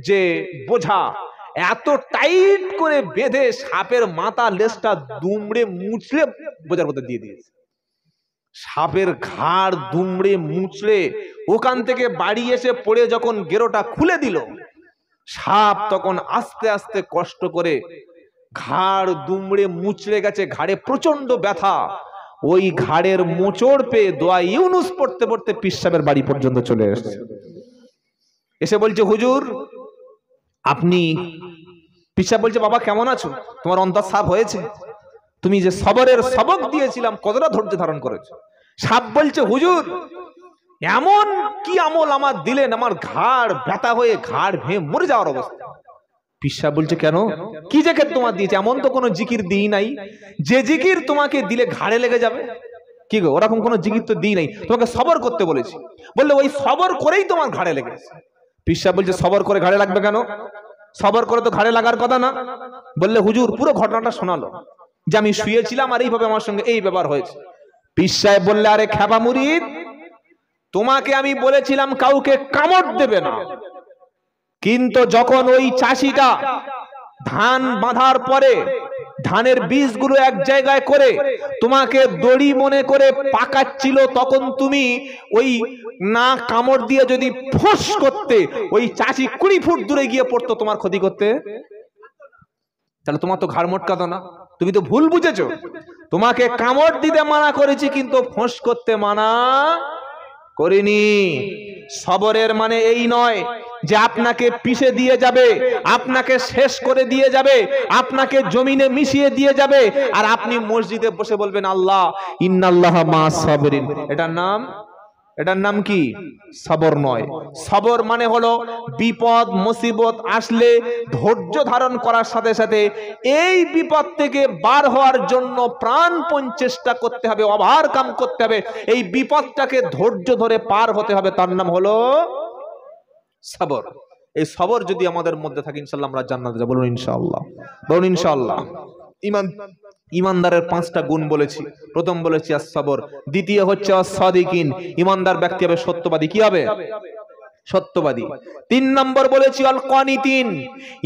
যে বোঝা এত টাইট করে বেঁধে সাপের মাথা লেজটা দুমড়ে মুচড়ে বোঝার মধ্যে দিয়ে দিয়েছে। সাপের ঘাড় দুমড়ে মুচড়ে ওখান থেকে বাড়ি এসে পড়ে যখন গেরোটা খুলে দিল, সাপ তখন আস্তে আস্তে কষ্ট করে ঘাড় দুমড়ে মুচড়ে গেছে, ঘাড়ে প্রচন্ড ব্যথা। ওই ঘাড়ের মোচড় পেয়ে দোয়া ইউনুস পড়তে পড়তে পীর সাহেবের বাড়ি পর্যন্ত চলে এসেছে। এসে বলছে, হুজুর আপনি। পীর সাহেব বলছে, বাবা কেমন আছো, তোমার অন্তর সাফ হয়েছে, তুমি যে সবরের সবক দিয়েছিলাম কতটা ধৈর্য ধারণ করেছো। সাপ বলছে, হুজুর এমন কি আমল আমার দিলেন, আমার ঘাড় ব্যথা হয়ে ঘাড় ভেঙে মরে যাওয়ার অবস্থা। পীর সাহেব বলছে, কেন, কি জিকির তোমার দিয়েছে? এমন তো কোনো জিকির দিই নাই যে জিকির তোমাকে দিলে ঘাড়ে লেগে যাবে। কি গো, ওরকম কোনো জিকির তো দিই নাই, তোমাকে সবর করতে বলেছি। বললে ওই সবর করেই তোমার ঘাড়ে লেগেছে। পীর সাহেব বলছে, সবর করে ঘাড়ে লাগবে কেন? সবর করে তো ঘাড়ে লাগার কথা না। বললে হুজুর পুরো ঘটনাটা শোনালো, যে আমি শুয়েছিলাম আর এইভাবে আমার সঙ্গে এই ব্যাপার হয়েছে। পীর সাহেব বললে, আরে খ্যাপা মুরিদ, তোমাকে আমি বলেছিলাম কাউকে কামড় দেবে না, কিন্তু যখন ওই চাষিটা ধান বাঁধার পরে ধানের বীজগুলো এক জায়গায় করে তোমাকে দড়ি মনে করে পাকাচ্ছিল, তখন তুমি ওই না কামড় দিয়ে যদি ফোঁস করতে, ওই চাষি 20 ফুট দূরে গিয়ে পড়তো তোমার ক্ষতি করতে, তাহলে তোমার তো ঘাড় মটকাতো না। তুমি তো ভুল বুঝেছো, তোমাকে কামড় দিতে মানা করেছি কিন্তু ফোঁস করতে মানা করিনি। সবরের মানে এই নয় যে আপনাকে পিষে দিয়ে যাবে, আপনাকে শেষ করে দিয়ে যাবে, আপনাকে জমিনে মিশিয়ে দিয়ে যাবে, আর আপনি মসজিদে বসে বলবেন আল্লাহ ইন্নাল্লাহা মা'আস সাবিরিন। এটার নাম কি? সবর নয়। সবর মানে হলো বিপদ মুসিবত আসলে ধৈর্য ধারণ করার সাথে সাথে এই বিপদ থেকে বার হওয়ার জন্য প্রাণপণ চেষ্টা করতে হবে, ওভারকাম করতে হবে, এই বিপদটাকে ধৈর্য ধরে পার হতে হবে, তার নাম হলো সবর। এই সবর যদি আমাদের মধ্যে থাকে ইনশাআল্লাহ আমরা জান্নাতে যাব। বলুন ইনশাআল্লাহ, বলুন ইনশাআল্লাহ। ইমানদারের 5টা গুণ বলেছি। প্রথম বলেছি আস-সবর, দ্বিতীয় হচ্ছে আস-সাদিকিন, ইমানদার ব্যক্তি হবে সত্যবাদী। কি হবে? সত্যবাদী। 3 নম্বর বলেছি আল-কানিতিন,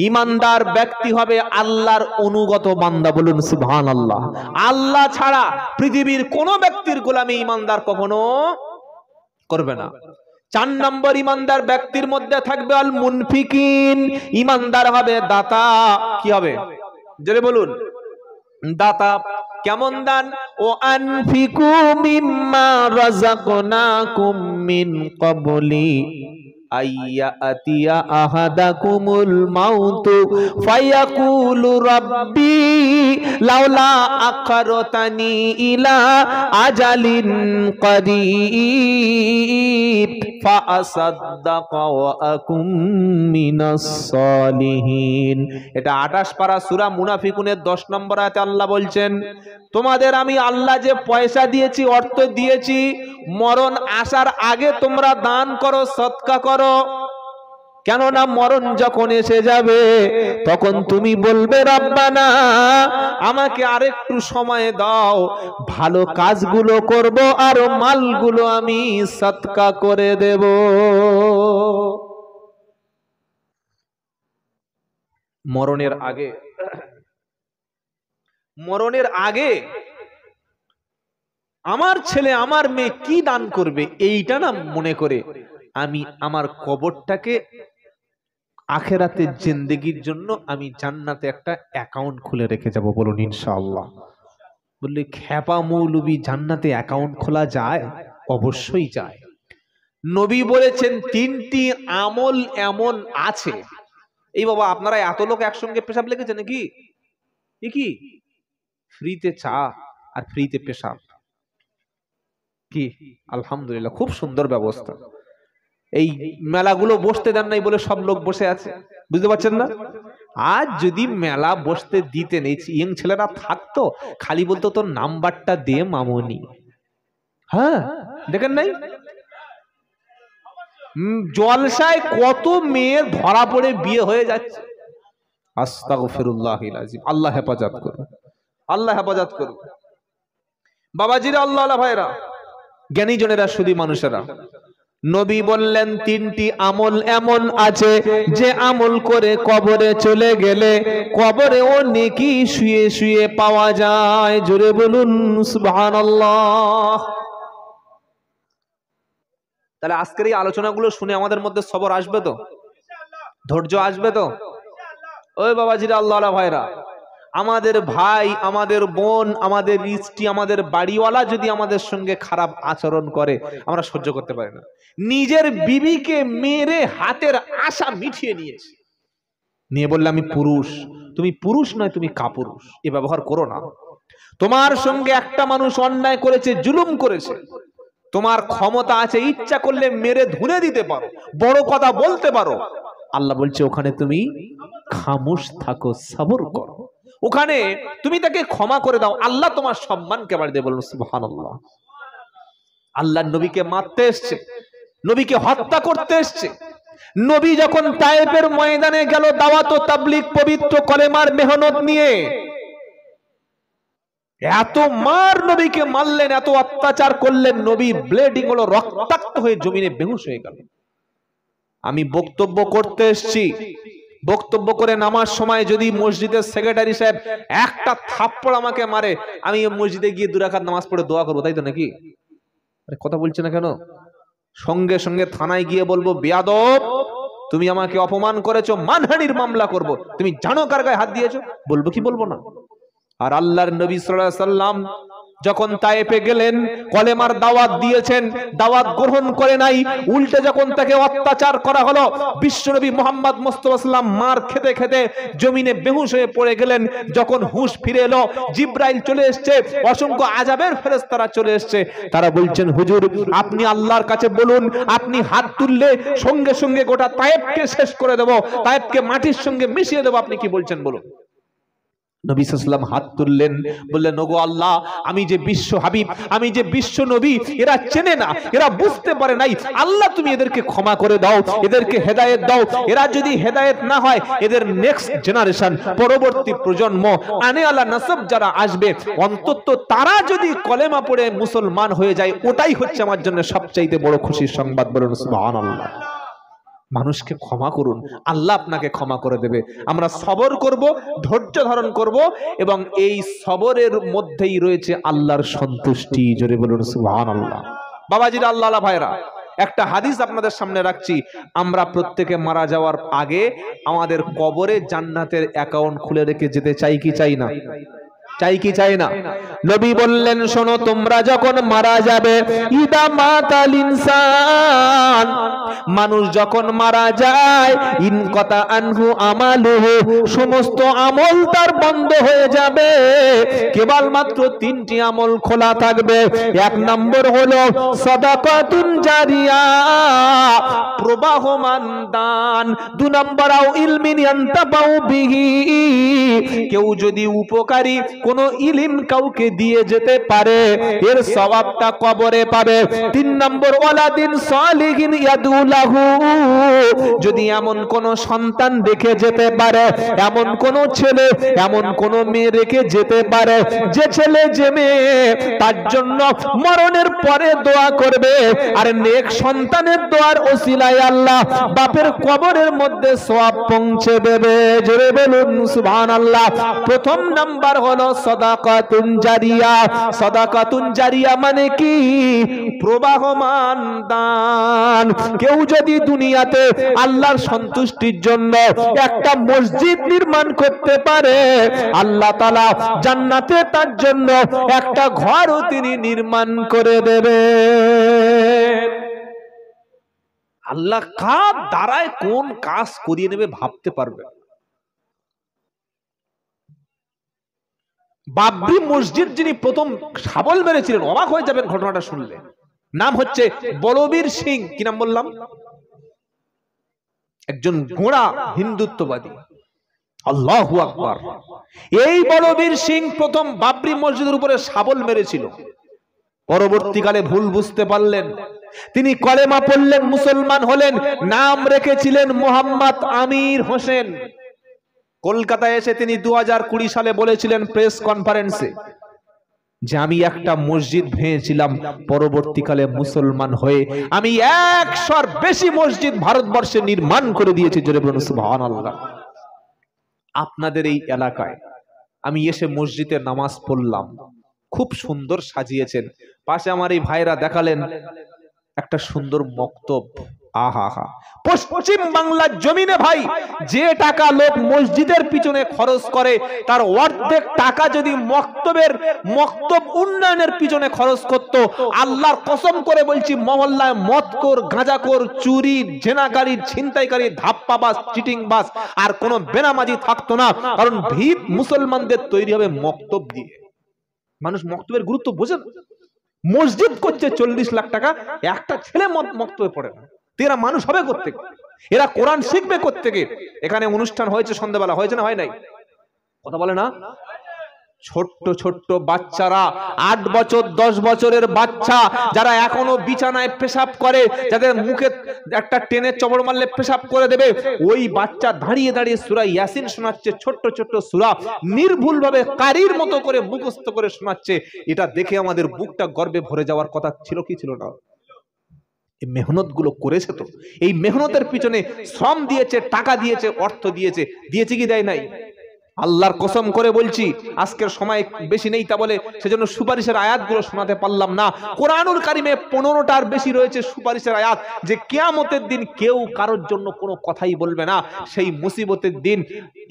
ইমানদার ব্যক্তি হবে আল্লাহর অনুগত বান্দা। বলুন সুবহানাল্লাহ। আল্লাহ ছাড়া পৃথিবীর কোন ব্যক্তির গোলামি ইমানদার কখনো করবে না। 4 নম্বর ইমানদার ব্যক্তির মধ্যে থাকবে আল মুনফিকিন, ইমানদার হবে দাতা। কি হবে? জোরে বলুন, দাতা। কেমন দান? ও আনফিকু মিম্মা রাযাকনাকুম মিন ক্বাবলি আইয়াতিয়া আহাদাকুমুল মাউতু ফায়াকুলু রাব্বি লাউলা আখারতানি ইলা আজালিন করিব ফাআসাদদাকা ওয়া আকুম মিনাস সালিহিন। এটা 28 পারা সূরা মুনাফিকুনের 10 নম্বর আয়াতে আল্লাহ বলছেন, তোমাদের আমি আল্লাহ যে পয়সা দিয়েছি, অর্থ দিয়েছি, মরণ আসার আগে তোমরা দান করো, সদকা করো। কেননা মরণ যখন এসে যাবে তখন তুমি বলবে রব্বানা আমাকে আরেকটু সময় দাও, ভালো কাজগুলো করব আর মালগুলো আমি সদকা করে দেব। মরণের আগে আমার ছেলে আমার মেয়ে কি দান করবে এইটা না মনে করে আমি আমার কবরটাকে আখেরাতের জিন্দেগির জন্য আমি জান্নাতে একটা অ্যাকাউন্ট খুলে রেখে যাব, বলুন ইনশাআল্লাহ। বললে খ্যাপা মৌলবী, জান্নাতে অ্যাকাউন্ট খোলা যায়? অবশ্যই যায়। নবী বলেছেন তিনটি আমল এমন আছে। এই বাবা, আপনারা এত লোক একসঙ্গে পেশাব লেগেছে নাকি? কি ফ্রিতে চা আর ফ্রিতে পেশাব, কি আলহামদুলিল্লাহ, খুব সুন্দর ব্যবস্থা। এই মেলাগুলো বসতে দেন নাই বলে সব লোক বসে আছে, বুঝতে পারছেন না? আজ যদি মেলা বসতে দিতেন, এই ইয়ং ছেলেরা থাকতো, খালি বলতো তোর নাম্বারটা দে মামনি। হ্যাঁ, দেখেন নাই জলসায় কত মেয়ে ধরা পড়ে বিয়ে হয়ে যাচ্ছে। আস্তাগফিরুল্লাহিল আযীম। আল্লাহ হেফাজত করুন, আল্লাহ হেফাজত করুন। বাবাজিরা, আল্লাহ ভাইরা, জ্ঞানী জনেরা, শুধু মানুষেরা, নবী বললেন তিনটি আমল এমন আছে যে আমল করে কবরে চলে গেলে কবরেও নেকি শুয়ে শুয়ে পাওয়া যায়। জোরে বলুন সুবহানাল্লাহ। তাহলে আজকের এই আলোচনাগুলো শুনে আমাদের মধ্যে সবর আসবে তো? ধৈর্য আসবে তো? ওই বাবাজিরা, আল্লাহ ভাইরা, আমাদের ভাই, আমাদের বোন, আমাদের স্ত্রী, আমাদের বাড়িওয়ালা যদি আমাদের সঙ্গে খারাপ আচরণ করে, আমরা সহ্য করতে পারি না। নিজের বিবিকে মেরে হাতের আশা মিটিয়ে নিয়েছে, নিয়ে বললে আমি পুরুষ। তুমি পুরুষ নয়, তুমি কাপুরুষ। এ ব্যবহার করো না। তোমার সঙ্গে একটা মানুষ অন্যায় করেছে, জুলুম করেছে, তোমার ক্ষমতা আছে, ইচ্ছা করলে মেরে ধুনে দিতে পারো, বড় কথা বলতে পারো। আল্লাহ বলছে ওখানে তুমি খামোশ থাকো, সবর করো, ওখানে তুমি তাকে ক্ষমা করে দাও। আল্লাহ তোমার সম্মানকে বাড়িয়ে দেবে, বলুন সুবহানাল্লাহ। আল্লাহ নবীকে মারতে এসছে, নবীকে হত্যা করতে এসছে। নবী যখন তায়েফের ময়দানে গেল দাওয়াত ও তাবলীগ পবিত্র কলেমার মেহনত নিয়ে, এত মার নবীকে মারলেন, এত অত্যাচার করলেন, নবী ব্লিডিং হলো, রক্তাক্ত হয়ে জমিনে বেহুশ হয়ে গেল। আমি বক্তব্য করতে এসেছি, বক্তব্য করে নামার সময় যদি মসজিদের সেক্রেটারি সাহেব একটা থাপ্পড় আমাকে মারে, আমি মসজিদে গিয়ে 2 রাকাত নামাজ পড়ে দোয়া করবো, তাই তো নাকি? আরে কথা বলছে না কেন? সঙ্গে সঙ্গে থানায় গিয়ে বলবো, বেয়াদব, তুমি আমাকে অপমান করেছো, মানহানির মামলা করব। তুমি জানো কার গায়ে হাত দিয়েছো? বলবো কি বলবো না? আর আল্লাহর নবী সাল্লাল্লাহু আলাইহি সাল্লাম যখন তায়েফে গেলেন, কলেমার দাওয়াত দিয়েছেন, দাওয়াত গ্রহণ করে নাই, উল্টে যখন তাকে অত্যাচার করা হলো, বিশ্বনবী মুহাম্মদ মুস্তাফা সাল্লাল্লাহু আলাইহি ওয়াসাল্লাম মার খেতে খেতে জমিনে বেহুশ হয়ে পড়ে গেলেন। যখন হুঁশ ফিরে এলো, জিবরাইল চলে এসেছে, অসংখ্য আযাবের ফেরেশতারা চলে এসেছে। তারা বলছেন, হুজুর আপনি আল্লাহর কাছে বলুন, আপনি হাত তুললে সঙ্গে সঙ্গে গোটা তায়েফকে শেষ করে দেব, তায়েফকে মাটির সঙ্গে মিশিয়ে দেব। আপনি কি বলছেন বলুন? নবী সাল্লাল্লাহু আলাইহি ওয়াসাল্লাম হাত তুললেন, বললেন, ওগো আল্লাহ, আমি যে বিশ্ব হাবিব, আমি যে বিশ্ব নবী, এরা চেনে না, এরা বুঝতে পারে নাই। আল্লাহ তুমি এদেরকে ক্ষমা করে দাও, এদেরকে হেদায়েত দাও। এরা যদি হেদায়েত না হয়, এদের নেক্সট জেনারেশন, পরবর্তী প্রজন্ম, আনে আলা নাসব যারা আসবে, অন্তত তারা যদি কলেমা পড়ে মুসলমান হয়ে যায়, ওটাই হচ্ছে আমার জন্য সবচাইতে বড় খুশির সংবাদ। বলুন সুবহানাল্লাহ। মানুষকে ক্ষমা করুন, আল্লাহ আপনাকে ক্ষমা করে দেবে। আমরা সবর করব, ধৈর্য ধারণ করব, এবং এই সবরের মধ্যেই রয়েছে আল্লাহর সন্তুষ্টি। জোরে বলুন সুবহানাল্লাহ। বাবাজিরা, আল্লাহ ভাইরা, একটা হাদিস আপনাদের সামনে রাখছি। আমরা প্রত্যেকে মারা যাওয়ার আগে আমাদের কবরে জান্নাতের অ্যাকাউন্ট খুলে রেখে যেতে চাই কি চাই না? চাই কি চাই না? নবী বললেন, শোনো, তোমরা যখন মারা যাবে, ইদা মাতাল ইনসান, মানুষ যখন মারা যায়, ইনকাতা আনহু আমালুহু, সমস্ত আমল তার বন্ধ হয়ে যাবে, কেবলমাত্র 3টি আমল খোলা থাকবে। 1 নম্বর হলো সাদাকাতুন জারিয়া, প্রবাহমান দান। 2 নম্বর আও ইলমিন ইয়ানতাবাউ বিহি, কেউ যদি উপকারী কোন ইলম কাউকে দিয়ে যেতে পারে, এর সওয়াবটা কবরে পাবে। 3 নম্বর ওয়ালাদিন সালিহিন ইয়াদুলাহু, যদি এমন কোন সন্তান রেখে যেতে পারে, এমন কোন ছেলে, এমন কোন মেয়ে রেখে যেতে পারে, যে ছেলে যে মেয়ে তার জন্য মরণের পরে দোয়া করবে, আর নেক সন্তানের দোয়ার ওসিলায় আল্লাহ বাপের কবরের মধ্যে সওয়াব পৌঁছে দেবে। জোরে বলুন সুবহানাল্লাহ। প্রথম নাম্বার হলো সাদাকাতুন জারিয়া। জারিয়া। সাদাকাতুন জারিয়া মানে কি? প্রবাহমান দান। কেউ যদি দুনিয়াতে আল্লাহর সন্তুষ্টির জন্য একটা মসজিদ নির্মাণ করতে পারে, আল্লাহ তাআলা জান্নাতে তার জন্য একটা ঘরও তিনি নির্মাণ করে দেবেন। আল্লাহ কার দ্বারায় কোন কাজ করিয়ে নেবে ভাবতে পারবে। বাবরি মসজিদ যিনি প্রথম শাবল মেরেছিলেন, অবাক হয়ে যাবেন ঘটনাটা শুনলে। নাম হচ্ছে বলবীর সিং। কি নাম বললাম? একজন গোঁড়া হিন্দুত্ববাদী। আল্লাহু আকবার। এই বলবীর সিং প্রথম বাবরি মসজিদের উপরে শাবল মেরেছিল। পরবর্তীকালে ভুল বুঝতে পারলেন, তিনি কলেমা পড়লেন, মুসলমান হলেন, নাম রেখেছিলেন মোহাম্মদ আমির হোসেন। কলকাতায় এসে তিনি 2020 সালে বলেছিলেন প্রেস কনফারেন্সে যে আমি একটা মসজিদ ভেঙেছিলাম, পরবর্তীকালে মুসলমান হয়ে আমি 100-র বেশি মসজিদ ভারতবর্ষে নির্মাণ করে দিয়েছি। জোরে বলুন সুবহানাল্লাহ। আপনাদের এই এলাকায় আমি এসে মসজিদে নামাজ পড়লাম, খুব সুন্দর সাজিয়েছেন। পাশে আমার এই ভাইরা দেখালেন একটা সুন্দর মক্তব। আহা, পশ্চিম বাংলার জমিনে ভাই যে টাকা লোক মসজিদের পিছনে খরচ করে, তার অর্ধেক টাকা যদি মক্তব উন্নয়নের পিছনে খরচ করত, আল্লাহর কসম করে বলছি, মহল্লায় মদখোর, গাঁজাখোর, চুরি, জেনাকারী, ছিনতাইকারী, ধাপ্পাবাজ, চিটিংবাজ আর কোনো বেনামাজি থাকতো না। কারণ ভিত মুসলমানদের তৈরি হবে মক্তব দিয়ে। মানুষ মক্তবের গুরুত্ব বোঝে না। মসজিদ করছে 40 লাখ টাকা, একটা ছেলে মক্তবে পড়ে না। এরা মানুষ হবে কোত্থেকে? এরা কোরআন শিখবে কোত্থেকে? এখানে অনুষ্ঠান হয়েছে সন্ধ্যাবেলা, হয়েছে না হয় নাই? কথা বলে না? ছোট্ট ছোট্ট বাচ্চারা, 8 বছর 10 বছরের বাচ্চা, যারা এখনো বিছানায় পেশাব করে, যাদের মুখে একটা টেনে চবড় মারলে পেশাব করে দেবে, ওই বাচ্চা দাঁড়িয়ে দাঁড়িয়ে সূরা ইয়াসিন শোনাচ্ছে। ছোট্ট ছোট্ট সূরা নির্ভুল ভাবে কারির মতো করে মুখস্থ করে শোনাচ্ছে। এটা দেখে আমাদের বুকটা গর্বে ভরে যাওয়ার কথা ছিল কি ছিল না? এই মেহনত গুলো করেছে তো, এই মেহনতের পিছনে শ্রম দিয়েছে, টাকা দিয়েছে, অর্থ দিয়েছে। দিয়েছে কি দেয় নাই? আল্লাহর কসম করে বলছি, আজকের সময় বেশি নেই, তা বলে সেজন্য সুপারিশের আয়াতগুলো শোনাতে পারলাম না। কোরআনুল কারিমে 15টার বেশি রয়েছে সুপারিশের আয়াত, যে কিয়ামতের দিন কেউ কারোর জন্য কোনো কথাই বলবে না। সেই মুসিবতের দিন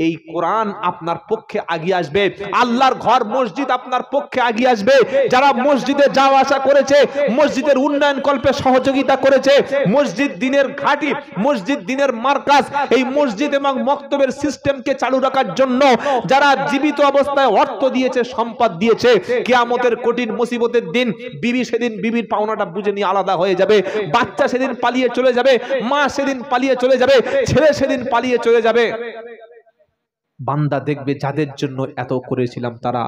এই কোরআন আপনার পক্ষে আগিয়ে আসবে, আল্লাহর ঘর মসজিদ আপনার পক্ষে আগিয়ে আসবে। যারা মসজিদে যাওয়া আসা করেছে, মসজিদের উন্নয়ন কল্পে সহযোগিতা করেছে, মসজিদ দিনের ঘাঁটি, মসজিদ দিনের মার্কাজ, এই মসজিদ এবং মক্তবের সিস্টেমকে চালু রাখার জন্য যারা জীবিত অবস্থায় অর্থ দিয়েছে, সম্পদ দিয়েছে, কিয়ামতের কঠিন মুসিবতের দিন বিবি সেদিন বিবির পাওনাটা বুঝে নিয়ে আলাদা হয়ে যাবে, বাচ্চা সেদিন পালিয়ে চলে যাবে, মা সেদিন পালিয়ে চলে যাবে, ছেলে সেদিন পালিয়ে চলে যাবে। বান্দা দেখবে যাদের জন্য এত করেছিলাম তারা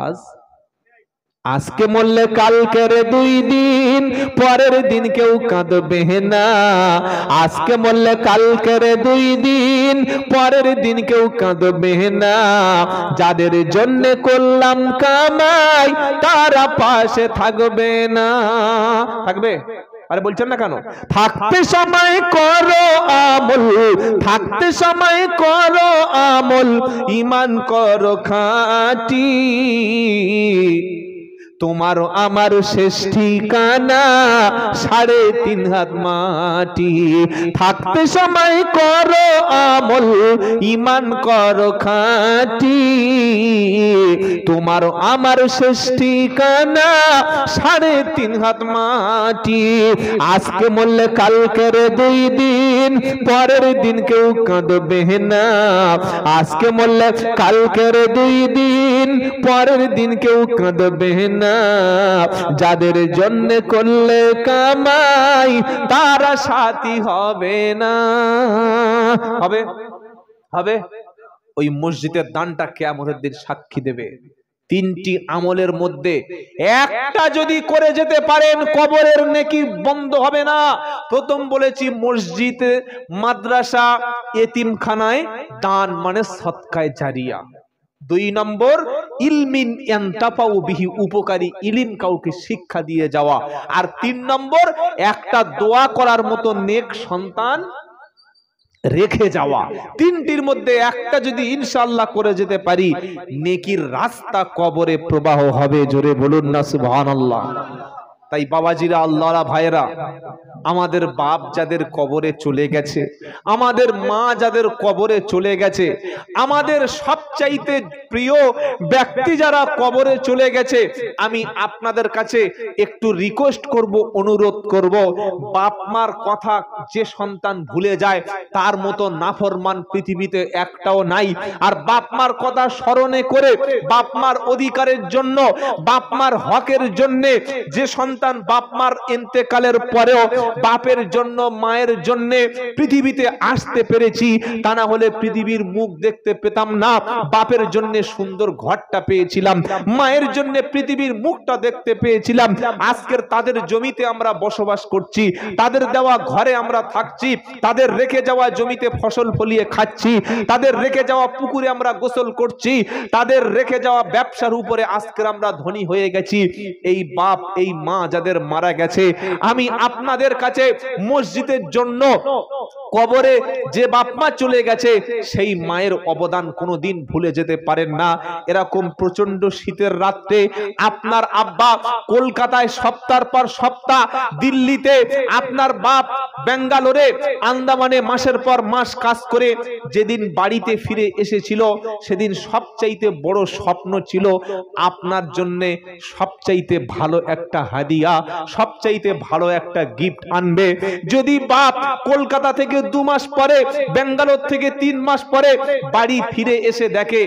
আজকে মরলে কালকের 2 দিন, পরের দিন কেউ কাঁদবে না। আজকে মরলে কালকের 2 দিন, পরের দিন কেউ কাঁদবে না। যাদের জন্য করলাম কামাই, তারা পাশে থাকবে না। থাকবে? আরে বলছেন না কেন? থাকতে সময় করো আমল, থাকতে সময় করো আমল, ঈমান করো খাঁটি। তোমার আমার শেষ ঠিকানা 3.5 হাত মাটি। থাকতে সময় করো আমল, ঈমান করো খাঁটি। তোমার আমার শেষ ঠিকানা 3.5 হাত মাটি। আজকে মরলে কালকের 2 দিন, পরের দিন কেউ কাঁদবে না। আজকে মরলে কালকের 2 দিন, পরের দিন কেউ কাঁদবে না। যাদের জন্য করলে কামাই, তারা সাথী হবে না। হবে? হবে? ওই মসজিদের দানটা কিয়ামতের দিন সাক্ষী দেবে। 3টি আমলের মধ্যে একটা যদি করে যেতে পারেন, কবরের নেকি বন্ধ হবে না। প্রথম বলেছি মসজিদ, মাদ্রাসা, এতিমখানায় দান মানে সদকায়ে জারিয়া। 2 নম্বর ইলমিন ইয়ানতাফাউ বিহি, উপকারী ইলম কাউকে শিক্ষা দিয়ে যাওয়া। আর 3 নম্বর একটা দোয়া করার মতো নেক সন্তান রেখে যাওয়া, তিনটির মধ্যে একটা যদি ইনশাআল্লাহ করে যেতে পারি, নেকির রাস্তা কবরে প্রবাহ হবে। জোরে বলুন না সুবহানাল্লাহ। তাই বাবাজিরা, আল্লাহরা, ভাইরা, আমাদের বাপ যাদের কবরে চলে গেছে, আমাদের মা যাদের কবরে চলে গেছে, আমাদের সবচাইতে প্রিয় ব্যক্তি যারা কবরে চলে গেছে, আমি আপনাদের কাছে একটু রিকোয়েস্ট করব, অনুরোধ করব, বাপ মার কথা যে সন্তান ভুলে যায় তার মতো নাফরমান পৃথিবীতে একটাও নাই। আর বাপ মার কথা স্মরণে করে বাপ মার অধিকারের জন্য, বাপ মার হকের জন্য যে সন্তান বাপ মার ইন্তেকালের পরেও বাপের জন্য, মায়ের জন্য পৃথিবীতে আসতে পেরেছি, তা না হলে পৃথিবীর মুখ দেখতে পেতাম না। বাপের জন্য সুন্দর ঘরটা পেয়েছিলাম, মায়ের জন্য পৃথিবীর মুখটা দেখতে পেয়েছিলাম। আজকের তাদের জমিতে আমরা বসবাস করছি, তাদের দেওয়া ঘরে আমরা থাকছি, তাদের রেখে যাওয়া জমিতে ফসল ফলিয়ে খাচ্ছি, তাদের রেখে যাওয়া পুকুরে আমরা গোসল করছি, তাদের রেখে যাওয়া ব্যবসার উপরে আজকের আমরা ধনী হয়ে গেছি। এই বাপ, এই মা যাদের মারা গেছে, আমি আপনাদের কাছে মসজিদের জন্য, কবরে যে বাপ মা চলে গেছে সেই মায়ের অবদান কোনোদিন ভুলে যেতে পারেন না। এরকম প্রচন্ড শীতের রাত্রে আপনার আব্বা কলকাতায় সপ্তাহ পর সপ্তাহ, দিল্লিতে আপনার বাপ বেঙ্গালোরে, আন্দামানে মাসের পর মাস কাজ করে যেদিন বাড়িতে ফিরে এসেছিল, সেদিন সবচাইতে বড় স্বপ্ন ছিল আপনার জন্য সবচাইতে ভালো একটা হাদিয়া, সবচাইতে ভালো একটা গিফট আনবে। যদি বাপ কলকাতা থেকে 2 মাস পরে, বেঙ্গালোর থেকে 3 মাস পরে বাড়ি ফিরে এসে দেখে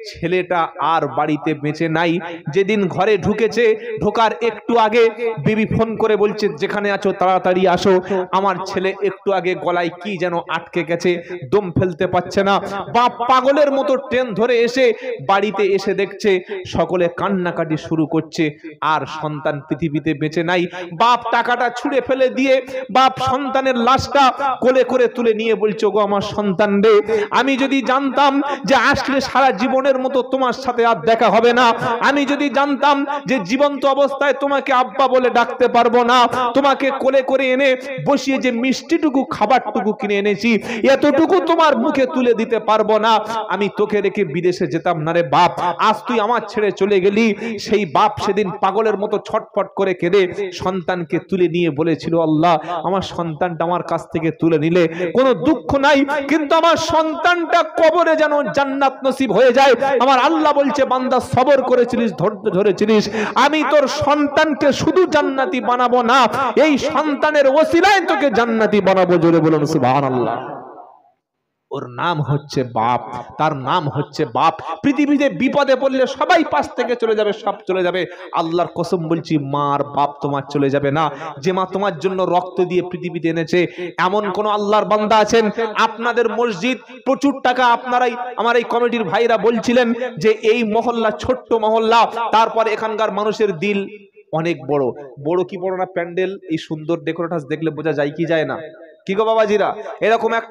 ছেলেটা আর বাড়িতে বেঁচে নাই, যেদিন ঘরে ঢুকেছে, ঢোকার একটু আগে বিবি ফোন করে বলছে, যেখানে আছো তাড়াতাড়ি আসো, আমার ছেলে একটু আগে গলায় কি যেন আটকে গেছে, দম ফেলতে পারছে না। বাপ পাগলের মতো ট্রেন ধরে এসে বাড়িতে এসে দেখছে সকলে কান্নাকাটি শুরু করছে, আর সন্তান পৃথিবীতে বেঁচে নাই। বাপ টাকাটা ছুঁড়ে ফেলে দিয়ে বাপ সন্তানের লাশটা কোলে করে তুলে নিয়ে বলছে, গো আমার সন্তান রে, আমি যদি জানতাম যে আসলে সারা জীবনের মতো তোমার সাথে আর দেখা হবে না, আমি যদি জানতাম যে জীবন্ত অবস্থায় তোমাকে আব্বা বলে ডাকতে পারবো না, তোমাকে কোলে করে এনে বসিয়ে যে মিষ্টিটুকু, খাবারটুকু কিনে এনেছি, এতটুকু তোমার মুখে তুলে দিতে পারবো না, আমি তোকে রেখে বিদেশে যেতাম না রে বাপ, আজ তুই আমার ছেড়ে চলে গেলি। সেই বাপ সেদিন পাগলের মতো ছটফট করে কেঁদে সন্তানকে তুলে নিয়ে বলেছিল, আল্লাহ আমার সন্তানটা আমার কাছ থেকে তুলে নিলে কোনো দুঃখ নাই, কিন্তু আমার সন্তানটা কবরে যেন জান্নাত নসিব হয়ে যায়। আমার আল্লাহ বলছে, বান্দা সবর করেছিলিস, ধৈর্য ধরেছিলিস, আমি তোর সন্তানকে শুধু জান্নাতি বানাবো না, এই সন্তানের ওসিলায় তোকে জান্নাতি বানাবো। জোরে বলুন সুবহানাল্লাহ। ওর নাম হচ্ছে বাপ, তার নাম হচ্ছে বাপ। পৃথিবীতে বিপদে পড়লে সবাই পাশ থেকে চলে যাবে, সব চলে যাবে, আল্লাহর কসম বলছি, মার বাপ তোমার চলে যাবে না। যে মা তোমার জন্য রক্ত দিয়ে পৃথিবীতে এনেছে, এমন কোন আল্লাহর বান্দা আছেন? আপনাদের মসজিদ প্রচুর টাকা, আপনারাই আমার এই কমিটির ভাইরা বলছিলেন যে এই মহল্লা ছোট্ট মহল্লা, তারপর এখানকার মানুষের দিল অনেক বড়। বড় কি বড় না প্যান্ডেল, এই সুন্দর ডেকোরেটাস দেখলে বোঝা যায় কি যায় না? কি গো বাবাজিরা, এরকম একটা